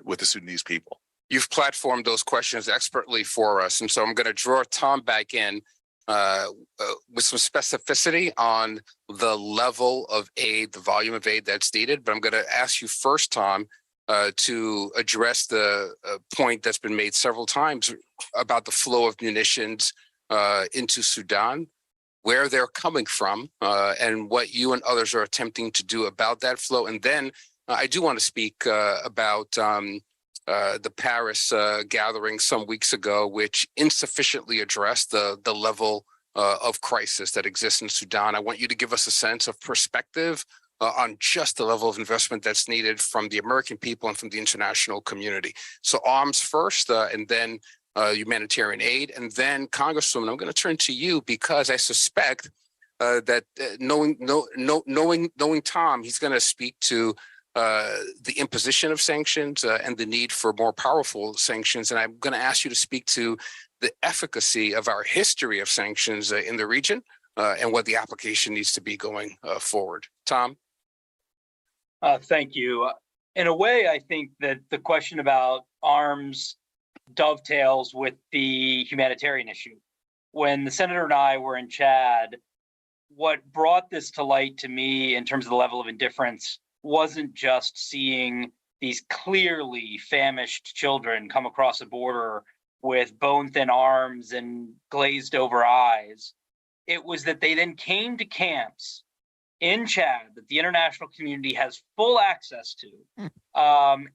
[SPEAKER 5] with the Sudanese people.
[SPEAKER 3] You've platformed those questions expertly for us, and so I'm going to draw Tom back in with some specificity on the level of aid, the volume of aid that's needed. But I'm going to ask you first, Tom, to address the point that's been made several times about the flow of munitions into Sudan, where they're coming from, and what you and others are attempting to do about that flow. And then I do want to speak about the Paris gathering some weeks ago, which insufficiently addressed the level of crisis that exists in Sudan. I want you to give us a sense of perspective on just the level of investment that's needed from the American people and from the international community. So arms first, and then humanitarian aid, and then Congresswoman, I'm going to turn to you because I suspect that knowing Tom, he's going to speak to the imposition of sanctions and the need for more powerful sanctions. And I'm going to ask you to speak to the efficacy of our history of sanctions in the region and what the application needs to be going forward. Tom?
[SPEAKER 4] Thank you. In a way, I think that the question about arms dovetails with the humanitarian issue. When the senator and I were in Chad, what brought this to light to me in terms of the level of indifference wasn't just seeing these clearly famished children come across the border with bone-thin arms and glazed over eyes. It was that they then came to camps in Chad that the international community has full access to,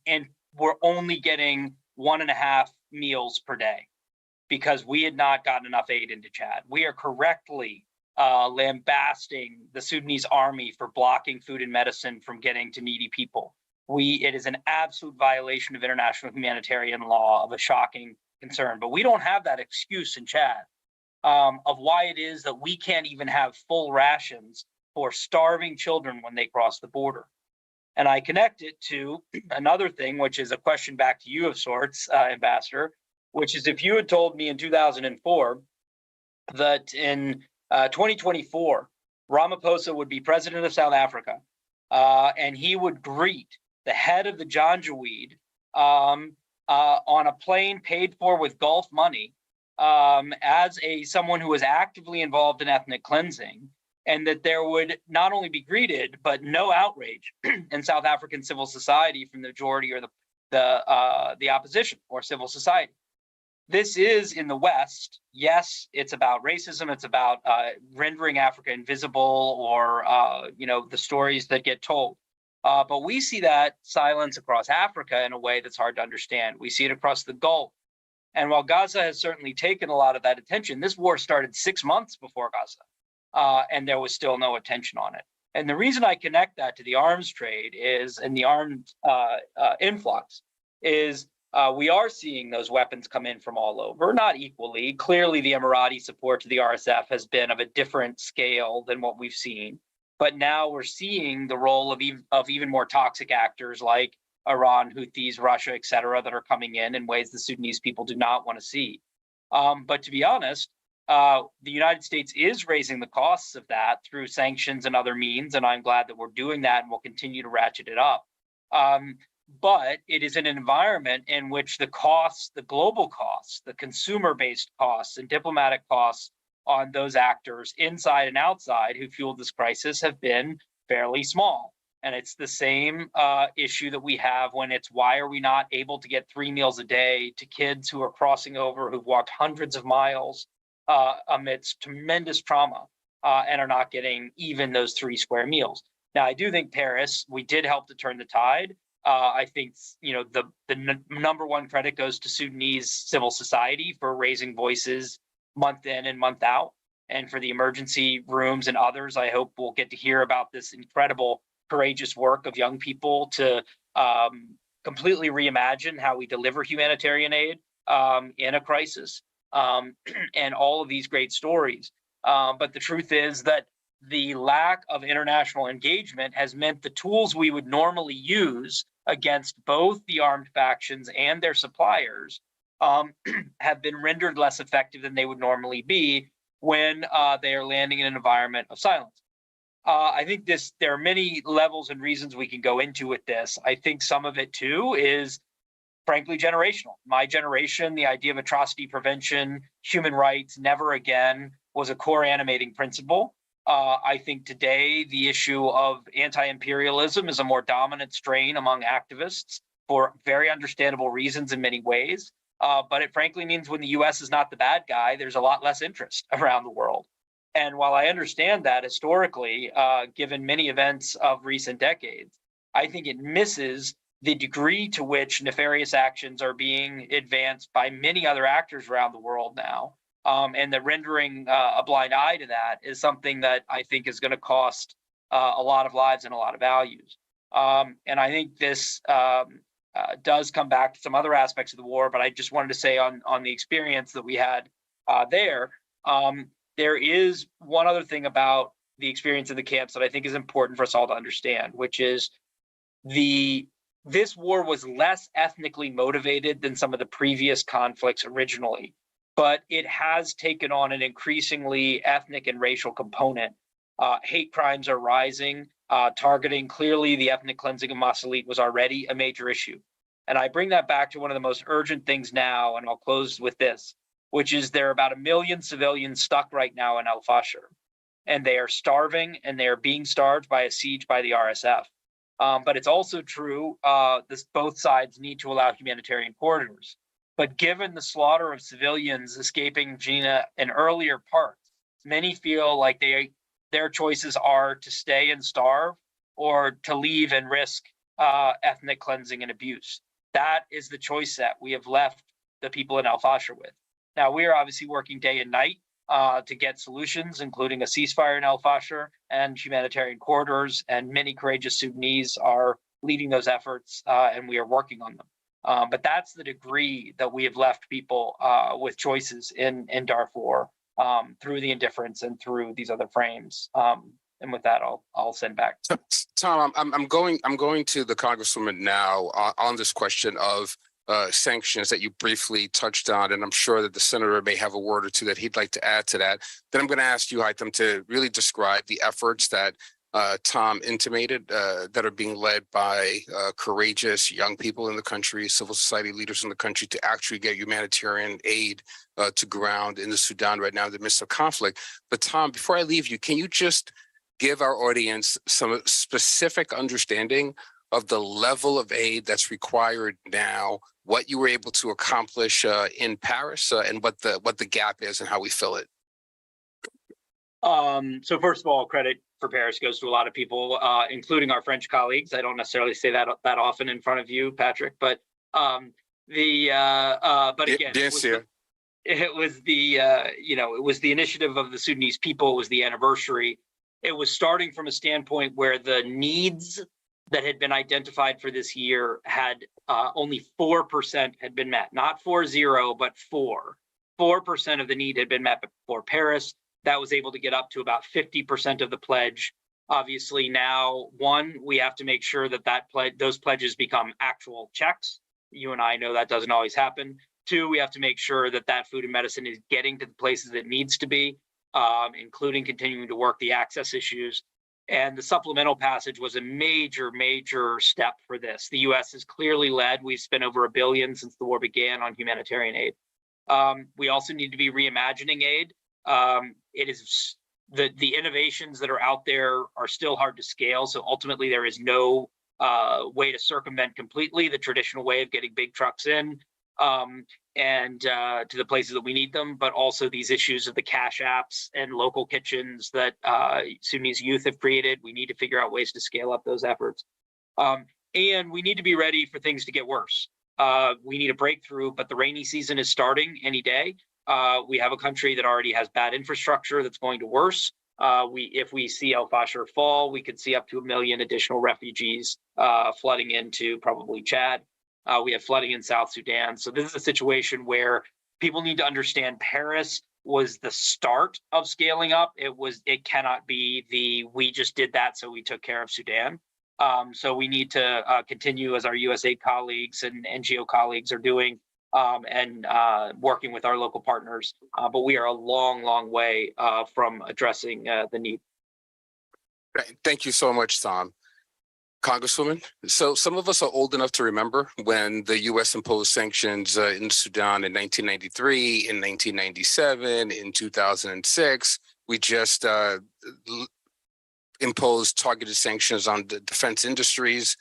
[SPEAKER 4] and we're only getting 1.5 meals per day because we had not gotten enough aid into Chad. We are correctly lambasting the Sudanese army for blocking food and medicine from getting to needy people. It is an absolute violation of international humanitarian law, of a shocking concern. But we don't have that excuse in Chad of why it is that we can't even have full rations for starving children when they cross the border. And I connect it to another thing, which is a question back to you of sorts, Ambassador, which is if you had told me in 2004 that in 2024, Ramaphosa would be president of South Africa, and he would greet the head of the Janjaweed on a plane paid for with Gulf money as someone who was actively involved in ethnic cleansing, and that there would not only be greeted, but no outrage in South African civil society from the majority or the opposition or civil society. This is in the West. Yes, it's about racism. It's about rendering Africa invisible, or the stories that get told. But we see that silence across Africa in a way that's hard to understand. We see it across the Gulf. And while Gaza has certainly taken a lot of that attention, this war started 6 months before Gaza, and there was still no attention on it. And the reason I connect that to the arms trade and the armed influx is we are seeing those weapons come in from all over, not equally. Clearly, the Emirati support to the RSF has been of a different scale than what we've seen. But now we're seeing the role of even more toxic actors like Iran, Houthis, Russia, et cetera, that are coming in ways the Sudanese people do not want to see. But to be honest, the United States is raising the costs of that through sanctions and other means, and I'm glad that we're doing that and we'll continue to ratchet it up. But it is an environment in which the costs, the global costs, the consumer-based costs and diplomatic costs on those actors inside and outside who fueled this crisis have been fairly small. And it's the same issue that we have when it's why are we not able to get 3 meals a day to kids who are crossing over, who've walked hundreds of miles amidst tremendous trauma and are not getting even those 3 square meals. Now, I do think Paris, we did help to turn the tide. I think, you know, the number one credit goes to Sudanese civil society for raising voices month in and month out. And for the emergency rooms and others, I hope we'll get to hear about this incredible, courageous work of young people to completely reimagine how we deliver humanitarian aid in a crisis, and all of these great stories. But the truth is that the lack of international engagement has meant the tools we would normally use against both the armed factions and their suppliers have been rendered less effective than they would normally be when they are landing in an environment of silence. I think there are many levels and reasons we can go into with this. I think some of it too is frankly generational. My generation, the idea of atrocity prevention, human rights, never again was a core animating principle. I think today the issue of anti-imperialism is a more dominant strain among activists for very understandable reasons in many ways. But it frankly means when the US is not the bad guy, there's a lot less interest around the world. And while I understand that historically, given many events of recent decades, I think it misses the degree to which nefarious actions are being advanced by many other actors around the world now. And the rendering a blind eye to that is something that I think is going to cost a lot of lives and a lot of values. And I think this does come back to some other aspects of the war, but I just wanted to say on the experience that we had there, there is one other thing about the experience in the camps that I think is important for us all to understand, which is this war was less ethnically motivated than some of the previous conflicts originally, but it has taken on an increasingly ethnic and racial component. Hate crimes are rising, targeting clearly the ethnic cleansing of Masalit was already a major issue. And I bring that back to one of the most urgent things now, and I'll close with this, which is there are about 1 million civilians stuck right now in Al-Fashir, and they are starving, and they are being starved by a siege by the RSF. But it's also true both sides need to allow humanitarian corridors. But given the slaughter of civilians escaping Jina in earlier parts, many feel like their choices are to stay and starve or to leave and risk ethnic cleansing and abuse. That is the choice that we have left the people in Al-Fashir with. Now, we are obviously working day and night to get solutions, including a ceasefire in Al-Fashir and humanitarian corridors, and many courageous Sudanese are leading those efforts, and we are working on them. But that's the degree that we have left people with choices in Darfur through the indifference and through these other frames. And with that, I'll send back.
[SPEAKER 3] Tom, I'm going to the Congresswoman now on this question of sanctions that you briefly touched on, and I'm sure that the senator may have a word or two that he'd like to add to that. Then I'm going to ask you, Haitham, to really describe the efforts that Tom intimated that are being led by courageous young people in the country, civil society leaders in the country, to actually get humanitarian aid to ground in the Sudan right now in the midst of conflict. But Tom, before I leave you, can you just give our audience some specific understanding of the level of aid that's required now, what you were able to accomplish in Paris, and what the gap is and how we fill it?
[SPEAKER 4] So first of all, credit for Paris goes to a lot of people, including our French colleagues. I don't necessarily say that often in front of you, Patrick, but again, it was the initiative of the Sudanese people. It was the anniversary. It was starting from a standpoint where the needs that had been identified for this year had only 4% had been met, not 4-0, but 4% of the need had been met before Paris. That was able to get up to about 50% of the pledge Obviously now, one, we have to make sure that those pledges become actual checks. You and I know that doesn't always happen. Two, we have to make sure that that food and medicine is getting to the places it needs to be, including continuing to work the access issues. And the supplemental passage was a major, major step for this. The U.S. has clearly led. We've spent over $1 billion since the war began on humanitarian aid. We also need to be reimagining aid. It is the innovations that are out there are still hard to scale. So ultimately, there is no way to circumvent completely the traditional way of getting big trucks in and to the places that we need them, but also these issues of the cash apps and local kitchens that Sudanese youth have created. We need to figure out ways to scale up those efforts. And we need to be ready for things to get worse. We need a breakthrough, but the rainy season is starting any day. We have a country that already has bad infrastructure that's going to worse. If we see El Fasher fall, we could see up to 1 million additional refugees flooding into probably Chad. We have flooding in South Sudan. So this is a situation where people need to understand Paris was the start of scaling up. It cannot be we just did that, so we took care of Sudan. So we need to continue, as our USA colleagues and NGO colleagues are doing, and working with our local partners. But we are a long, long way from addressing the need.
[SPEAKER 3] Thank you so much, Tom. Congresswoman, so some of us are old enough to remember when the U.S. imposed sanctions in Sudan in 1993, in 1997, in 2006. We just imposed targeted sanctions on the defense industries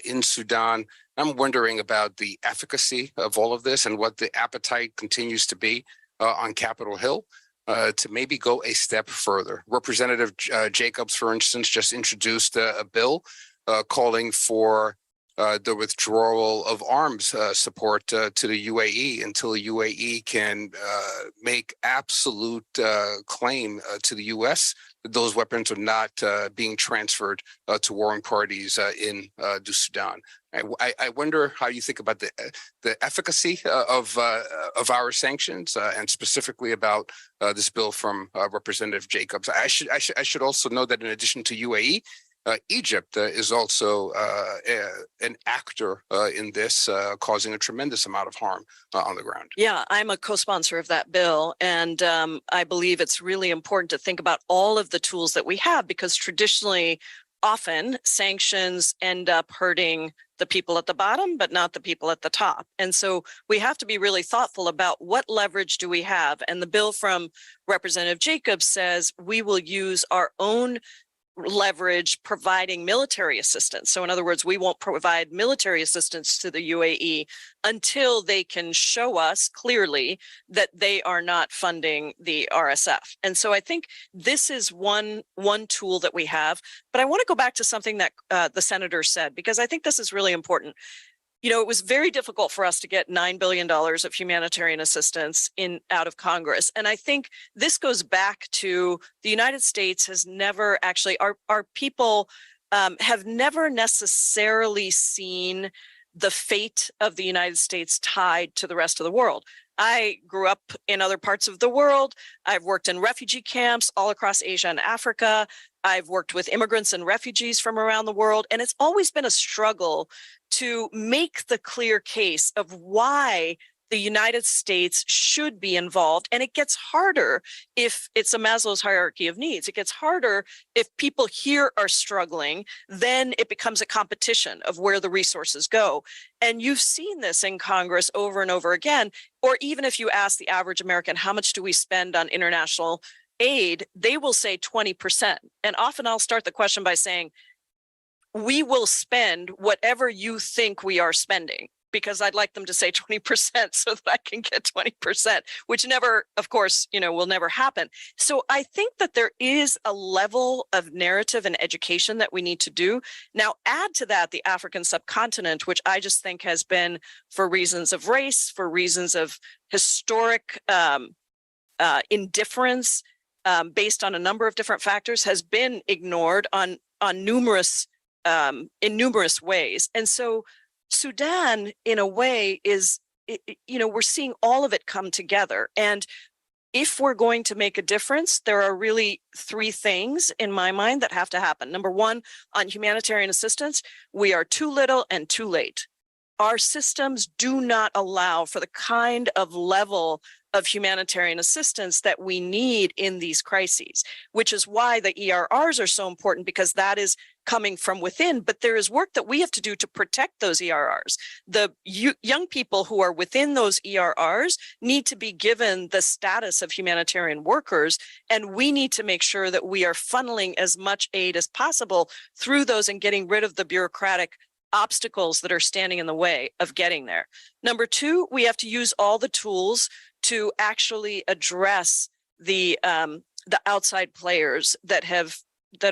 [SPEAKER 3] in Sudan. I'm wondering about the efficacy of all of this and what the appetite continues to be on Capitol Hill to maybe go a step further. Representative Jacobs, for instance, just introduced a bill calling for the withdrawal of arms support to the UAE until the UAE can make absolute claim to the U.S. that those weapons are not being transferred to warring parties in the Sudan. I wonder how you think about the efficacy of our sanctions and specifically about this bill from Representative Jacobs. I should also know that in addition to UAE, Egypt is also an actor in this, causing a tremendous amount of harm on the ground.
[SPEAKER 6] Yeah, I'm a co-sponsor of that bill, and I believe it's really important to think about all of the tools that we have, because traditionally, often sanctions end up hurting the people at the bottom, but not the people at the top. And so we have to be really thoughtful about what leverage do we have. And the bill from Representative Jacobs says we will use our own leverage providing military assistance. So in other words, we won't provide military assistance to the UAE until they can show us clearly that they are not funding the RSF. And so I think this is one tool that we have. But I want to go back to something that the senator said, because I think this is really important. You know, it was very difficult for us to get $9 billion of humanitarian assistance out of Congress. And I think this goes back to the United States has never actually, our people have never necessarily seen the fate of the United States tied to the rest of the world. I grew up in other parts of the world. I've worked in refugee camps all across Asia and Africa. I've worked with immigrants and refugees from around the world. And it's always been a struggle to make the clear case of why the United States should be involved. And it gets harder if it's a Maslow's hierarchy of needs. It gets harder if people here are struggling, then it becomes a competition of where the resources go. And you've seen this in Congress over and over again, or even if you ask the average American, how much do we spend on international aid, they will say 20%. And often I'll start the question by saying, we will spend whatever you think we are spending, because I'd like them to say 20% so that I can get 20%, which never, of course, will never happen. So I think that there is a level of narrative and education that we need to do. Now, add to that the African subcontinent, which I just think has been, for reasons of race, for reasons of historic indifference, based on a number of different factors, has been ignored in numerous ways. And so Sudan, in a way, is, we're seeing all of it come together. And if we're going to make a difference, there are really three things in my mind that have to happen. Number one, on humanitarian assistance, we are too little and too late. Our systems do not allow for the kind of level of humanitarian assistance that we need in these crises, which is why the ERRs are so important, because that is coming from within. But there is work that we have to do to protect those ERRs. The young people who are within those ERRs need to be given the status of humanitarian workers, and we need to make sure that we are funneling as much aid as possible through those and getting rid of the bureaucratic obstacles that are standing in the way of getting there. Number two, we have to use all the tools to actually address the outside players that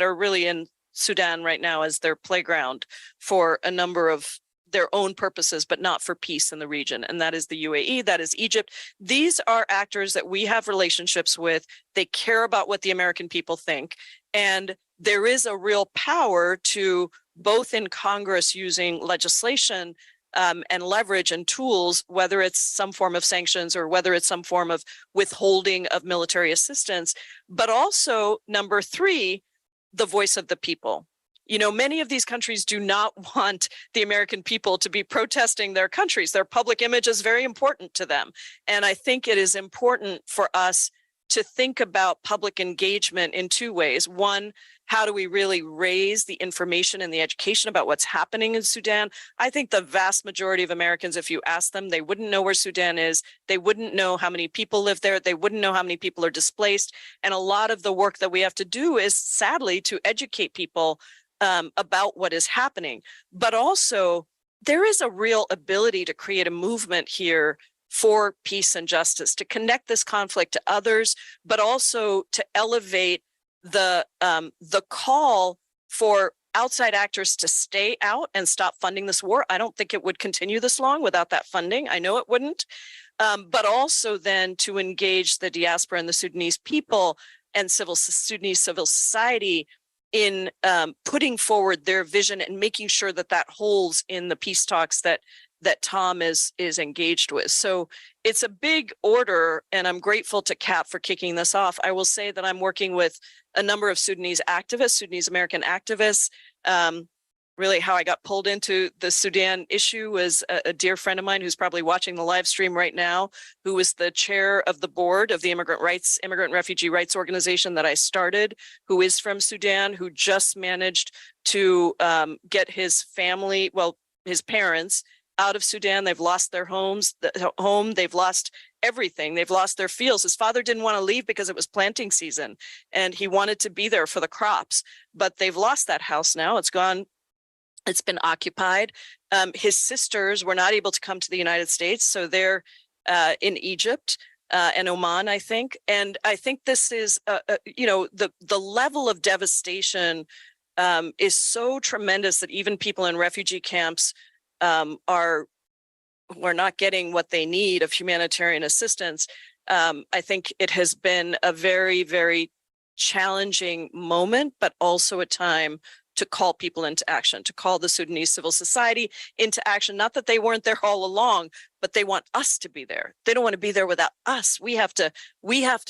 [SPEAKER 6] are really in Sudan right now as their playground for a number of their own purposes, but not for peace in the region. And that is the UAE, that is Egypt. These are actors that we have relationships with. They care about what the American people think. And there is a real power to, both in Congress using legislation and leverage and tools, whether it's some form of sanctions or whether it's some form of withholding of military assistance, but also number three, the voice of the people. You know, many of these countries do not want the American people to be protesting their countries. Their public image is very important to them. And I think it is important for us to think about public engagement in two ways. One, how do we really raise the information and the education about what's happening in Sudan? I think the vast majority of Americans, if you ask them, they wouldn't know where Sudan is. They wouldn't know how many people live there. They wouldn't know how many people are displaced. And a lot of the work that we have to do is, sadly, to educate people about what is happening. But also, there is a real ability to create a movement here for peace and justice, to connect this conflict to others, but also to elevate the call for outside actors to stay out and stop funding this war. I don't think it would continue this long without that funding. I know it wouldn't. But also then to engage the diaspora and the Sudanese people and Sudanese civil society in putting forward their vision and making sure that that holds in the peace talks that Tom is engaged with. So it's a big order, and I'm grateful to Cap for kicking this off. I will say that I'm working with a number of Sudanese activists, Sudanese American activists. Really how I got pulled into the Sudan issue was a dear friend of mine who's probably watching the live stream right now, who was the chair of the board of the Immigrant and Refugee Rights Organization that I started, who is from Sudan, who just managed to get his family, his parents, out of Sudan. They've lost their home. They've lost everything. They've lost their fields. His father didn't want to leave because it was planting season and he wanted to be there for the crops, but they've lost that house now. It's gone. It's been occupied. His sisters were not able to come to the United States, so they're in Egypt and Oman, I think. And I think this is, the level of devastation is so tremendous that even people in refugee camps are not getting what they need of humanitarian assistance. I think it has been a very, very challenging moment, but also a time to call people into action, to call the Sudanese civil society into action. Not that they weren't there all along, but they want us to be there. They don't want to be there without us. We have to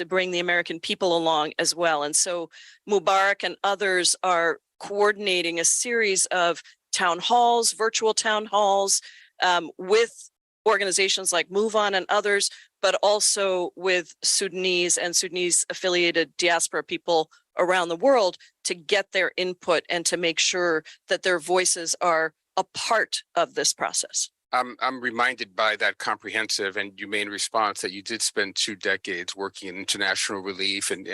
[SPEAKER 6] bring the American people along as well. And so Mubarak and others are coordinating a series of town halls, virtual town halls, with organizations like Move On and others, but also with Sudanese and Sudanese affiliated diaspora people around the world to get their input and to make sure that their voices are a part of this process.
[SPEAKER 3] I'm reminded by that comprehensive and humane response that you did spend 2 decades working in international relief and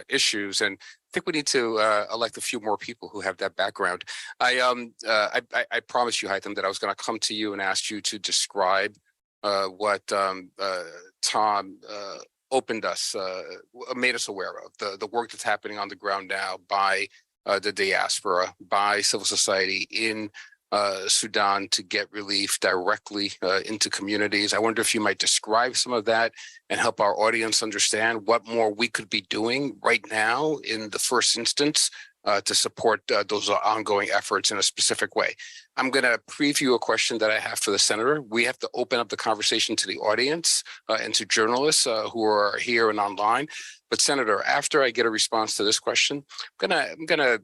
[SPEAKER 3] issues, and I think we need to elect a few more people who have that background. I promised you, Haitham, that I was going to come to you and ask you to describe what Tom opened us, made us aware of, the work that's happening on the ground now by the diaspora, by civil society in Sudan to get relief directly into communities. I wonder if you might describe some of that and help our audience understand what more we could be doing right now in the first instance to support those ongoing efforts in a specific way. I'm going to preview a question that I have for the senator. We have to open up the conversation to the audience and to journalists who are here and online. But Senator, after I get a response to this question, I'm gonna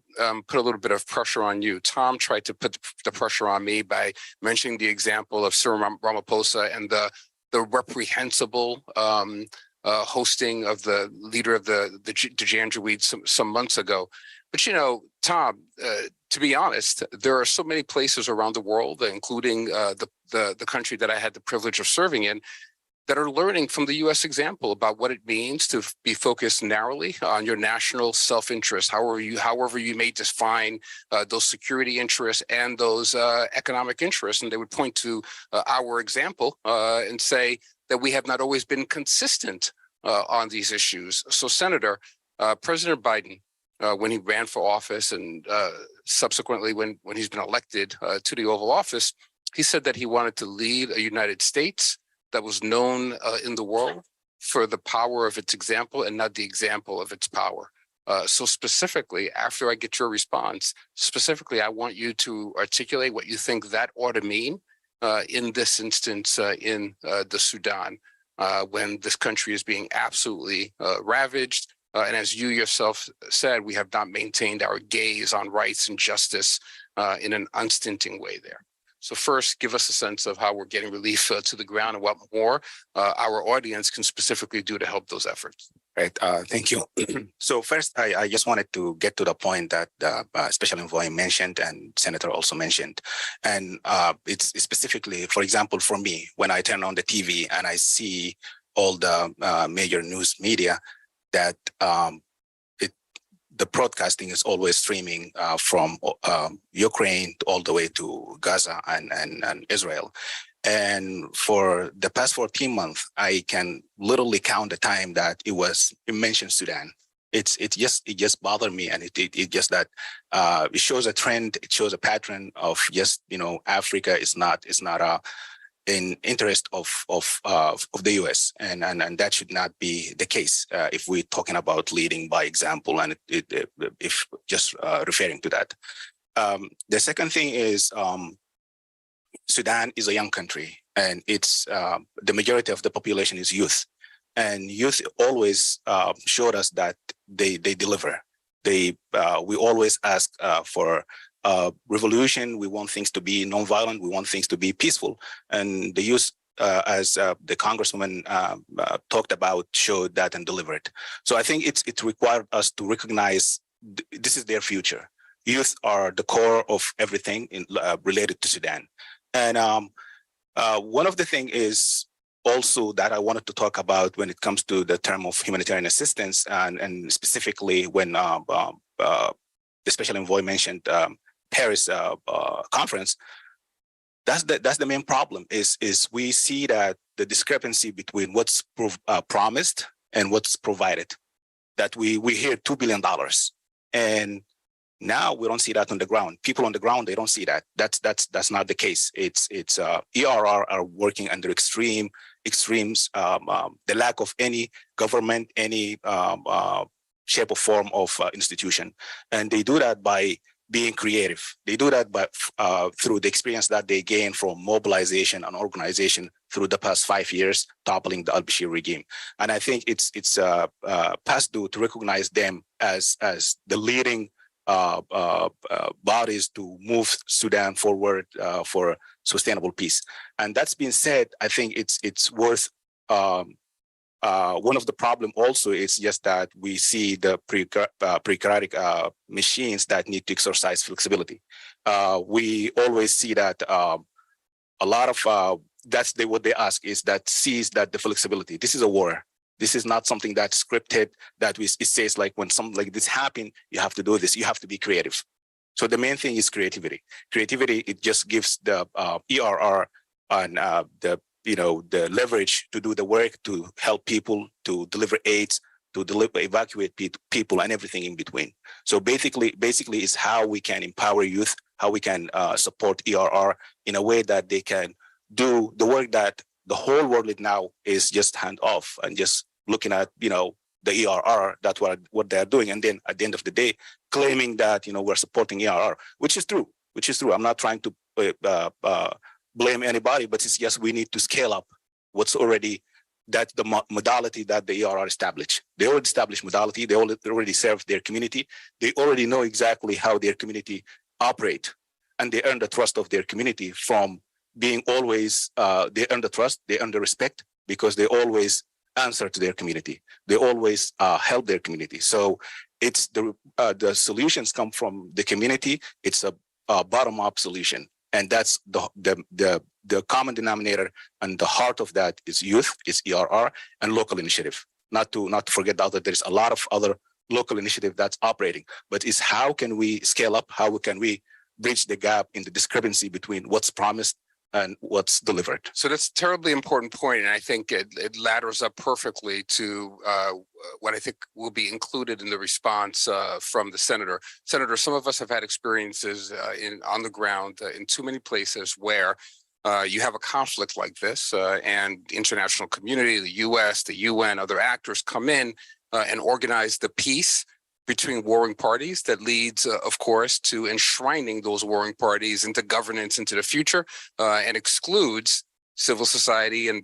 [SPEAKER 3] put a little bit of pressure on you. Tom tried to put the pressure on me by mentioning the example of Cyril Ramaphosa and the reprehensible hosting of the leader of the Janjaweed some months ago. But, you know, Tom, to be honest, there are so many places around the world, including the country that I had the privilege of serving in, that are learning from the U.S. example about what it means to be focused narrowly on your national self-interest, however you may define those security interests and those economic interests. And they would point to our example and say that we have not always been consistent on these issues. So, Senator, President Biden, when he ran for office and subsequently when he's been elected to the Oval Office, he said that he wanted to lead a United States that was known in the world for the power of its example and not the example of its power. So specifically, after I get your response, specifically, I want you to articulate what you think that ought to mean in this instance in the Sudan, when this country is being absolutely ravaged. And as you yourself said, we have not maintained our gaze on rights and justice in an unstinting way there. So first, give us a sense of how we're getting relief to the ground and what more our audience can specifically do to help those efforts.
[SPEAKER 7] Right. Thank you. So first, I just wanted to get to the point that Special Envoy mentioned and Senator also mentioned. And it's specifically, for example, for me, when I turn on the TV and I see all the major news media, that the broadcasting is always streaming from Ukraine all the way to Gaza and Israel. And for the past 14 months, I can literally count the time that it mentioned Sudan. It just bothered me, and it just that it shows a trend, it shows a pattern of just, you know, Africa is not in interest of the U.S. and that should not be the case if we're talking about leading by example, and if just referring to that. The second thing is Sudan is a young country, and it's the majority of the population is youth, and youth always showed us that they deliver. We always ask for revolution. We want things to be nonviolent. We want things to be peaceful. And the youth, as the Congresswoman talked about, showed that and delivered. So I think it required us to recognize this is their future. Youth are the core of everything related to Sudan. And one of the things is also that I wanted to talk about when it comes to the term of humanitarian assistance, and specifically when the Special Envoy mentioned Paris conference. That's the main problem is we see that the discrepancy between what's promised and what's provided. That we hear $2 billion, and now we don't see that on the ground. People on the ground, they don't see that. That's not the case. It's ERR are working under extremes. The lack of any government, any shape or form of institution, and they do that by being creative. They do that by through the experience that they gain from mobilization and organization through the past 5 years, toppling the al-Bashir regime. And I think it's past due to recognize them as the leading bodies to move Sudan forward for sustainable peace. And that's being said, I think it's worth. One of the problem also is just that we see the bureaucratic machines that need to exercise flexibility. We always see that a lot of what they ask is that sees that the flexibility. This is a war. This is not something that's scripted. It says like when something like this happens, you have to do this. You have to be creative. So the main thing is creativity. Creativity, it just gives the ERR and the leverage to do the work, to help people, to deliver aids, to evacuate people and everything in between. So basically is how we can empower youth, how we can support ERR in a way that they can do the work that the whole world now is just hand off and just looking at, the ERR. That's what they're doing. And then at the end of the day, claiming that, we're supporting ERR, which is true. I'm not trying to blame anybody, but it's just we need to scale up what's already, that's the modality that the ERR established. They already established modality. They already serve their community. They already know exactly how their community operate. And they earn the trust of their community from being always, they earn the trust, they earn the respect, because they always answer to their community. They always help their community. So it's the solutions come from the community. It's a bottom-up solution. And that's the common denominator, and the heart of that is youth, is ERR, and local initiative. Not to forget that there's a lot of other local initiative that's operating, but it's how can we scale up? How can we bridge the gap in the discrepancy between what's promised and what's delivered?
[SPEAKER 3] So that's a terribly important point, and I think it ladders up perfectly to what I think will be included in the response from the senator. Senator, some of us have had experiences on the ground in too many places where you have a conflict like this, and the international community, the U.S., the UN, other actors come in and organize the peace between warring parties that leads, of course, to enshrining those warring parties into governance into the future, and excludes civil society and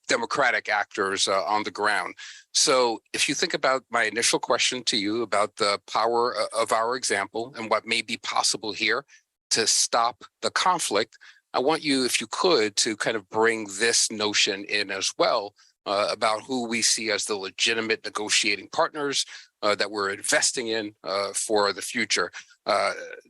[SPEAKER 3] democratic actors on the ground. So if you think about my initial question to you about the power of our example and what may be possible here to stop the conflict, I want you, if you could, to kind of bring this notion in as well, about who we see as the legitimate negotiating partners that we're investing in for the future.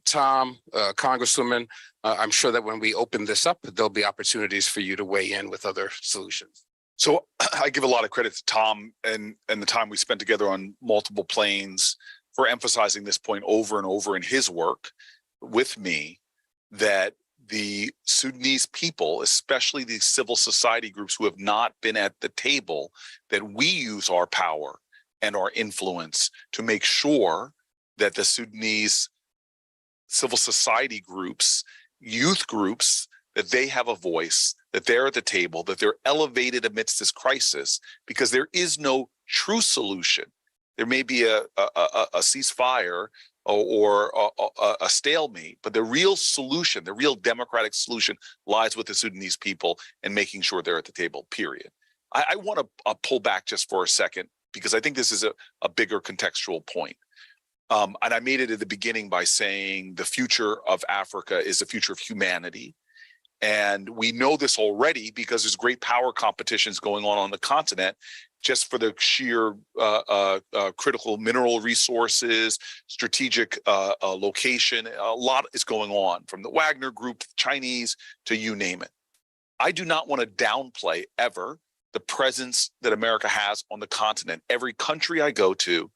[SPEAKER 3] Tom, Congresswoman, I'm sure that when we open this up, there'll be opportunities for you to weigh in with other solutions.
[SPEAKER 5] So I give a lot of credit to Tom and the time we spent together on multiple planes for emphasizing this point over and over in his work with me, that the Sudanese people, especially these civil society groups who have not been at the table, that we use our power and our influence to make sure that the Sudanese civil society groups, youth groups, that they have a voice, that they're at the table, that they're elevated amidst this crisis, because there is no true solution. There may be a ceasefire or a stalemate, but the real solution, the real democratic solution, lies with the Sudanese people and making sure they're at the table, period. I want to pull back just for a second, because I think this is a bigger contextual point. And I made it at the beginning by saying the future of Africa is the future of humanity. And we know this already because there's great power competitions going on the continent, just for the sheer critical mineral resources, strategic location. A lot is going on, from the Wagner Group, Chinese, to you name it. I do not want to downplay ever the presence that America has on the continent. Every country I go to,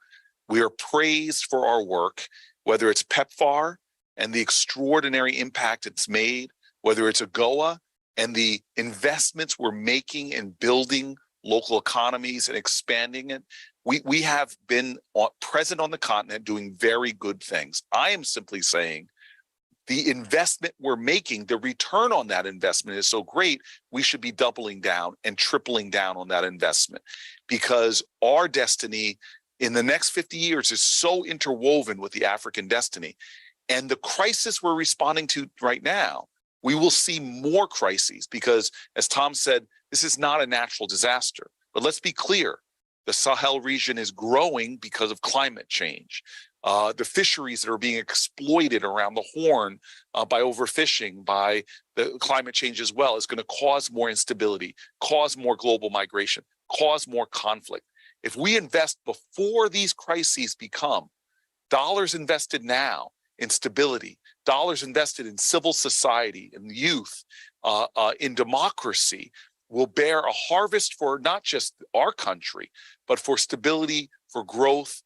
[SPEAKER 5] we are praised for our work, whether it's PEPFAR and the extraordinary impact it's made, whether it's AGOA and the investments we're making in building local economies and expanding it. We have been present on the continent doing very good things. I am simply saying the investment we're making, the return on that investment is so great, we should be doubling down and tripling down on that investment, because our destiny in the next 50 years is so interwoven with the African destiny. And the crisis we're responding to right now, we will see more crises, because, as Tom said, this is not a natural disaster. But let's be clear, the Sahel region is growing because of climate change. The fisheries that are being exploited around the Horn by overfishing, by the climate change as well, is going to cause more instability, cause more global migration, cause more conflict. If we invest before these crises become, dollars invested now in stability, dollars invested in civil society, in youth, in democracy, will bear a harvest for not just our country, but for stability, for growth,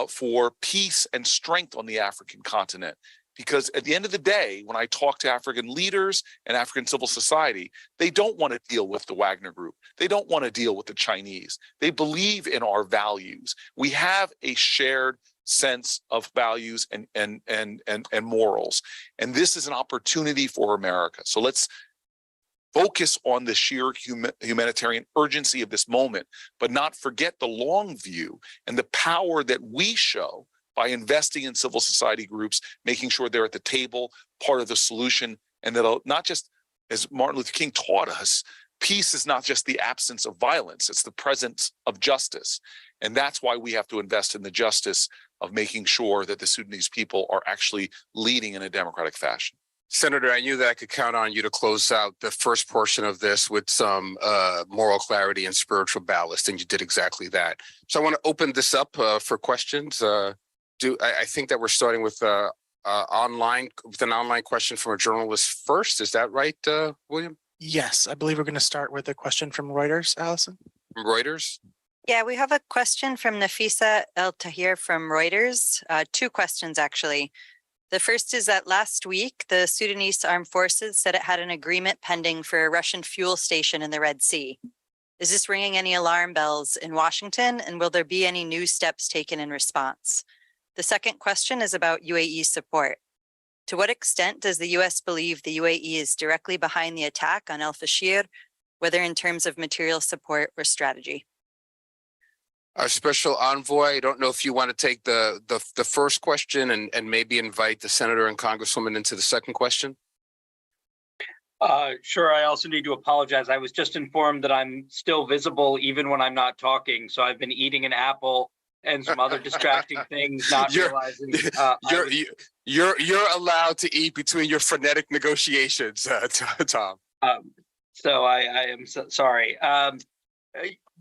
[SPEAKER 5] for peace and strength on the African continent. Because at the end of the day, when I talk to African leaders and African civil society, they don't want to deal with the Wagner Group. They don't want to deal with the Chinese. They believe in our values. We have a shared sense of values and morals. And this is an opportunity for America. So let's focus on the sheer humanitarian urgency of this moment, but not forget the long view and the power that we show by investing in civil society groups, making sure they're at the table, part of the solution, and that not just, as Martin Luther King taught us, peace is not just the absence of violence, it's the presence of justice. And that's why we have to invest in the justice of making sure that the Sudanese people are actually leading in a democratic fashion.
[SPEAKER 3] Senator, I knew that I could count on you to close out the first portion of this with some moral clarity and spiritual ballast, and you did exactly that. So I want to open this up for questions. I think that we're starting with an online question from a journalist first. Is that right, William?
[SPEAKER 8] Yes, I believe we're going to start with a question from Reuters, Allison.
[SPEAKER 3] From Reuters?
[SPEAKER 9] Yeah, we have a question from Nafisa El Tahir from Reuters. Two questions, actually. The first is that last week, the Sudanese Armed Forces said it had an agreement pending for a Russian fuel station in the Red Sea. Is this ringing any alarm bells in Washington, and will there be any new steps taken in response? The second question is about UAE support. To what extent does the U.S. believe the UAE is directly behind the attack on al-Fashir, whether in terms of material support or strategy?
[SPEAKER 3] Our special envoy, I don't know if you want to take the first question and maybe invite the senator and congresswoman into the second question.
[SPEAKER 4] Sure. I also need to apologize. I was just informed that I'm still visible even when I'm not talking. So I've been eating an apple and some other distracting things, not realizing.
[SPEAKER 3] You're allowed to eat between your frenetic negotiations, Tom.
[SPEAKER 4] So I am sorry.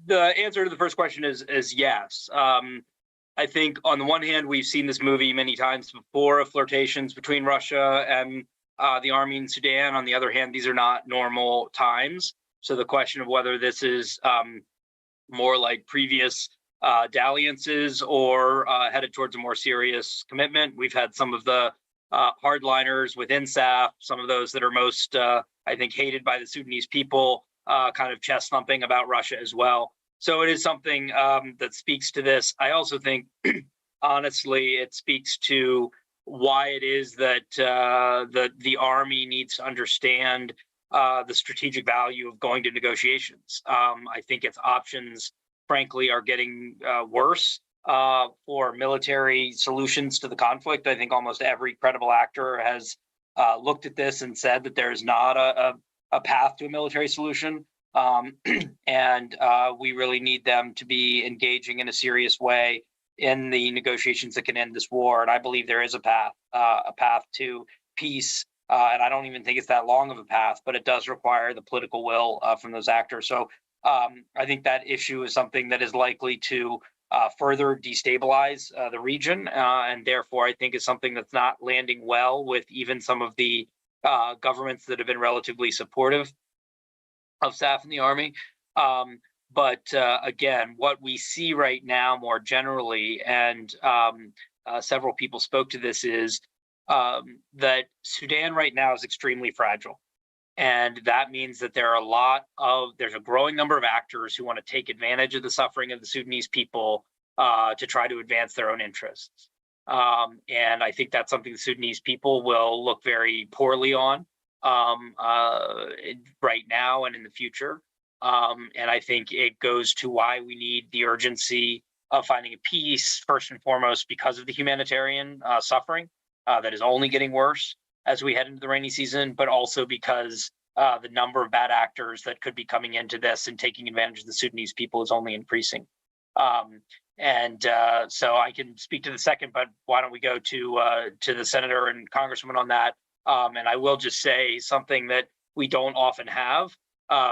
[SPEAKER 4] The answer to the first question is yes. I think on the one hand, we've seen this movie many times before of flirtations between Russia and the army in Sudan. On the other hand, these are not normal times. So the question of whether this is more like previous dalliances or headed towards a more serious commitment. We've had some of the hardliners within SAF, some of those that are most, I think, hated by the Sudanese people, kind of chest thumping about Russia as well. So it is something that speaks to this. I also think, honestly, it speaks to why it is that the army needs to understand the strategic value of going to negotiations. I think its options, frankly, are getting worse for military solutions to the conflict. I think almost every credible actor has looked at this and said that there is not a path to a military solution. And we really need them to be engaging in a serious way in the negotiations that can end this war. And I believe there is a path to peace. And I don't even think it's that long of a path, but it does require the political will from those actors. So I think that issue is something that is likely to further destabilize the region. And therefore, I think is something that's not landing well with even some of the governments that have been relatively supportive of SAF and the army. But again, what we see right now more generally, and several people spoke to this, is that Sudan right now is extremely fragile. And that means that there's a growing number of actors who want to take advantage of the suffering of the Sudanese people to try to advance their own interests. And I think that's something the Sudanese people will look very poorly on right now and in the future. And I think it goes to why we need the urgency of finding a peace, first and foremost, because of the humanitarian suffering that is only getting worse as we head into the rainy season, but also because the number of bad actors that could be coming into this and taking advantage of the Sudanese people is only increasing. So I can speak to the second, but why don't we go to the senator and congresswoman on that? And I will just say something that we don't often have,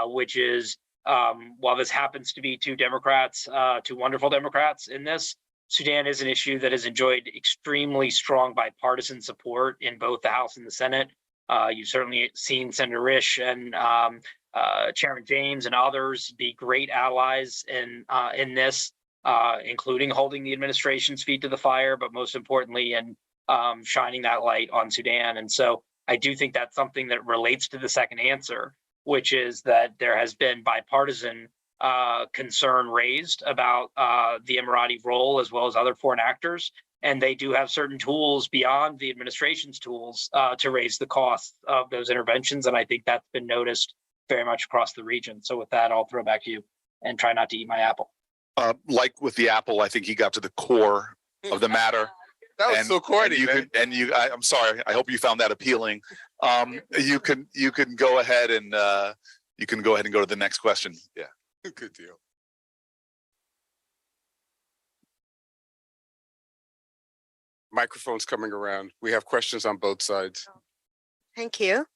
[SPEAKER 4] which is while this happens to be two Democrats, two wonderful Democrats in this, Sudan is an issue that has enjoyed extremely strong bipartisan support in both the House and the Senate. You've certainly seen Senator Risch and Chairman James and others be great allies in this, including holding the administration's feet to the fire, but most importantly, in shining that light on Sudan. And so I do think that's something that relates to the second answer, which is that there has been bipartisan concern raised about the Emirati role as well as other foreign actors. And they do have certain tools beyond the administration's tools to raise the costs of those interventions. And I think that's been noticed very much across the region. So with that, I'll throw back to you and try not to eat my apple.
[SPEAKER 5] Like with the apple, I think he got to the core of the matter.
[SPEAKER 3] That was so corny, man.
[SPEAKER 5] I'm sorry. I hope you found that appealing. You can go ahead and go to the next question. Yeah.
[SPEAKER 3] Good deal. Microphone's coming around. We have questions on both sides.
[SPEAKER 10] Thank you.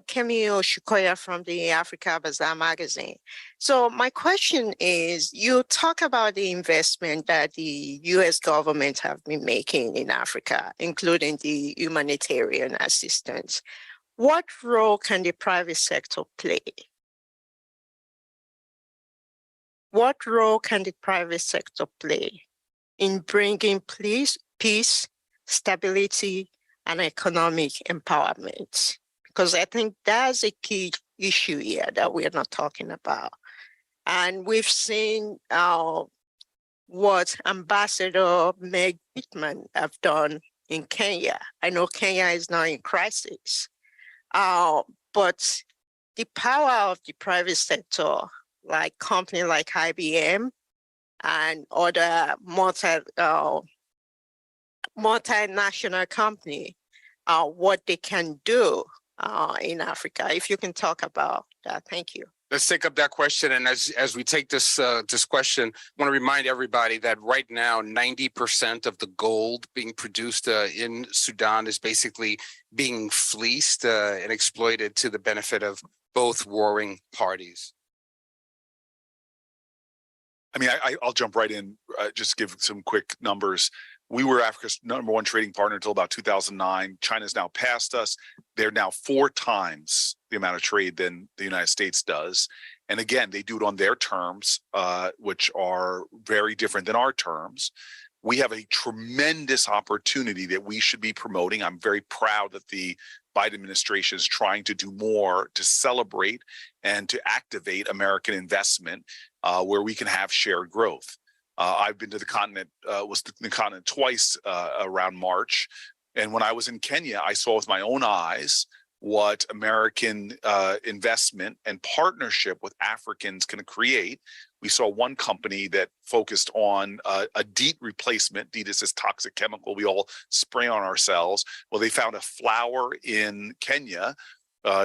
[SPEAKER 10] Camille Shukoya from the Africa Bazaar magazine. So my question is, you talk about the investment that the US government have been making in Africa, including the humanitarian assistance. What role can the private sector play? What role can the private sector play in bringing peace, stability, and economic empowerment? Because I think that's a key issue here that we're not talking about. And we've seen what Ambassador Meg Whitman have done in Kenya. I know Kenya is now in crisis, but the power of the private sector, like companies like IBM and other multinational company, what they can do in Africa. If you can talk about that, thank you.
[SPEAKER 3] Let's take up that question. And as we take this question, I want to remind everybody that right now, 90% of the gold being produced in Sudan is basically being fleeced and exploited to the benefit of both warring parties.
[SPEAKER 5] I mean, I'll jump right in, just give some quick numbers. We were Africa's #1 trading partner until about 2009. China's now passed us. They're now 4 times the amount of trade than the United States does. And again, they do it on their terms, which are very different than our terms. We have a tremendous opportunity that we should be promoting. I'm very proud that the Biden administration is trying to do more to celebrate and to activate American investment where we can have shared growth. I've been to the continent, was to the continent twice around March. And when I was in Kenya, I saw with my own eyes what American investment and partnership with Africans can create. We saw one company that focused on a DEET replacement. DEET is this toxic chemical we all spray on ourselves. Well, they found a flower in Kenya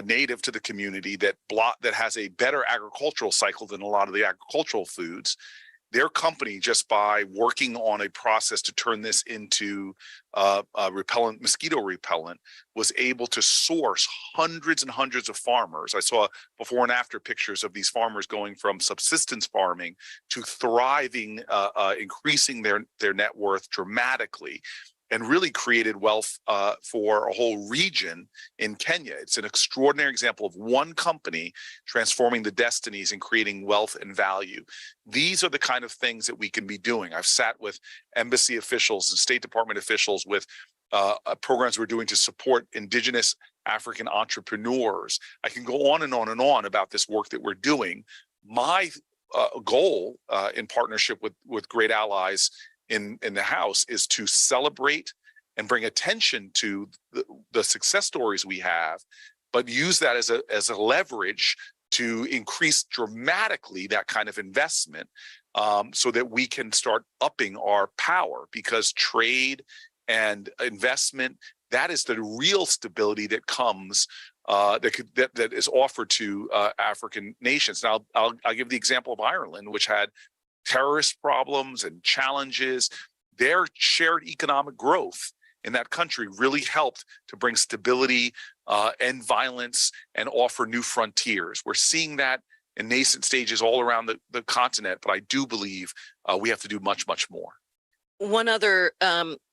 [SPEAKER 5] native to the community that has a better agricultural cycle than a lot of the agricultural foods. Their company, just by working on a process to turn this into repellent, mosquito repellent, was able to source hundreds and hundreds of farmers. I saw before and after pictures of these farmers going from subsistence farming to thriving, increasing their net worth dramatically, and really created wealth for a whole region in Kenya. It's an extraordinary example of one company transforming the destinies and creating wealth and value. These are the kind of things that we can be doing. I've sat with embassy officials and State Department officials with programs we're doing to support indigenous African entrepreneurs. I can go on and on and on about this work that we're doing. My goal in partnership with great allies in the House is to celebrate and bring attention to the success stories we have, but use that as a leverage to increase dramatically that kind of investment so that we can start upping our power, because trade and investment, that is the real stability that comes that is offered to African nations. Now, I'll give the example of Ireland, which had terrorist problems and challenges. Their shared economic growth in that country really helped to bring stability, end violence, and offer new frontiers. We're seeing that in nascent stages all around the continent, but I do believe we have to do much, much more.
[SPEAKER 6] One other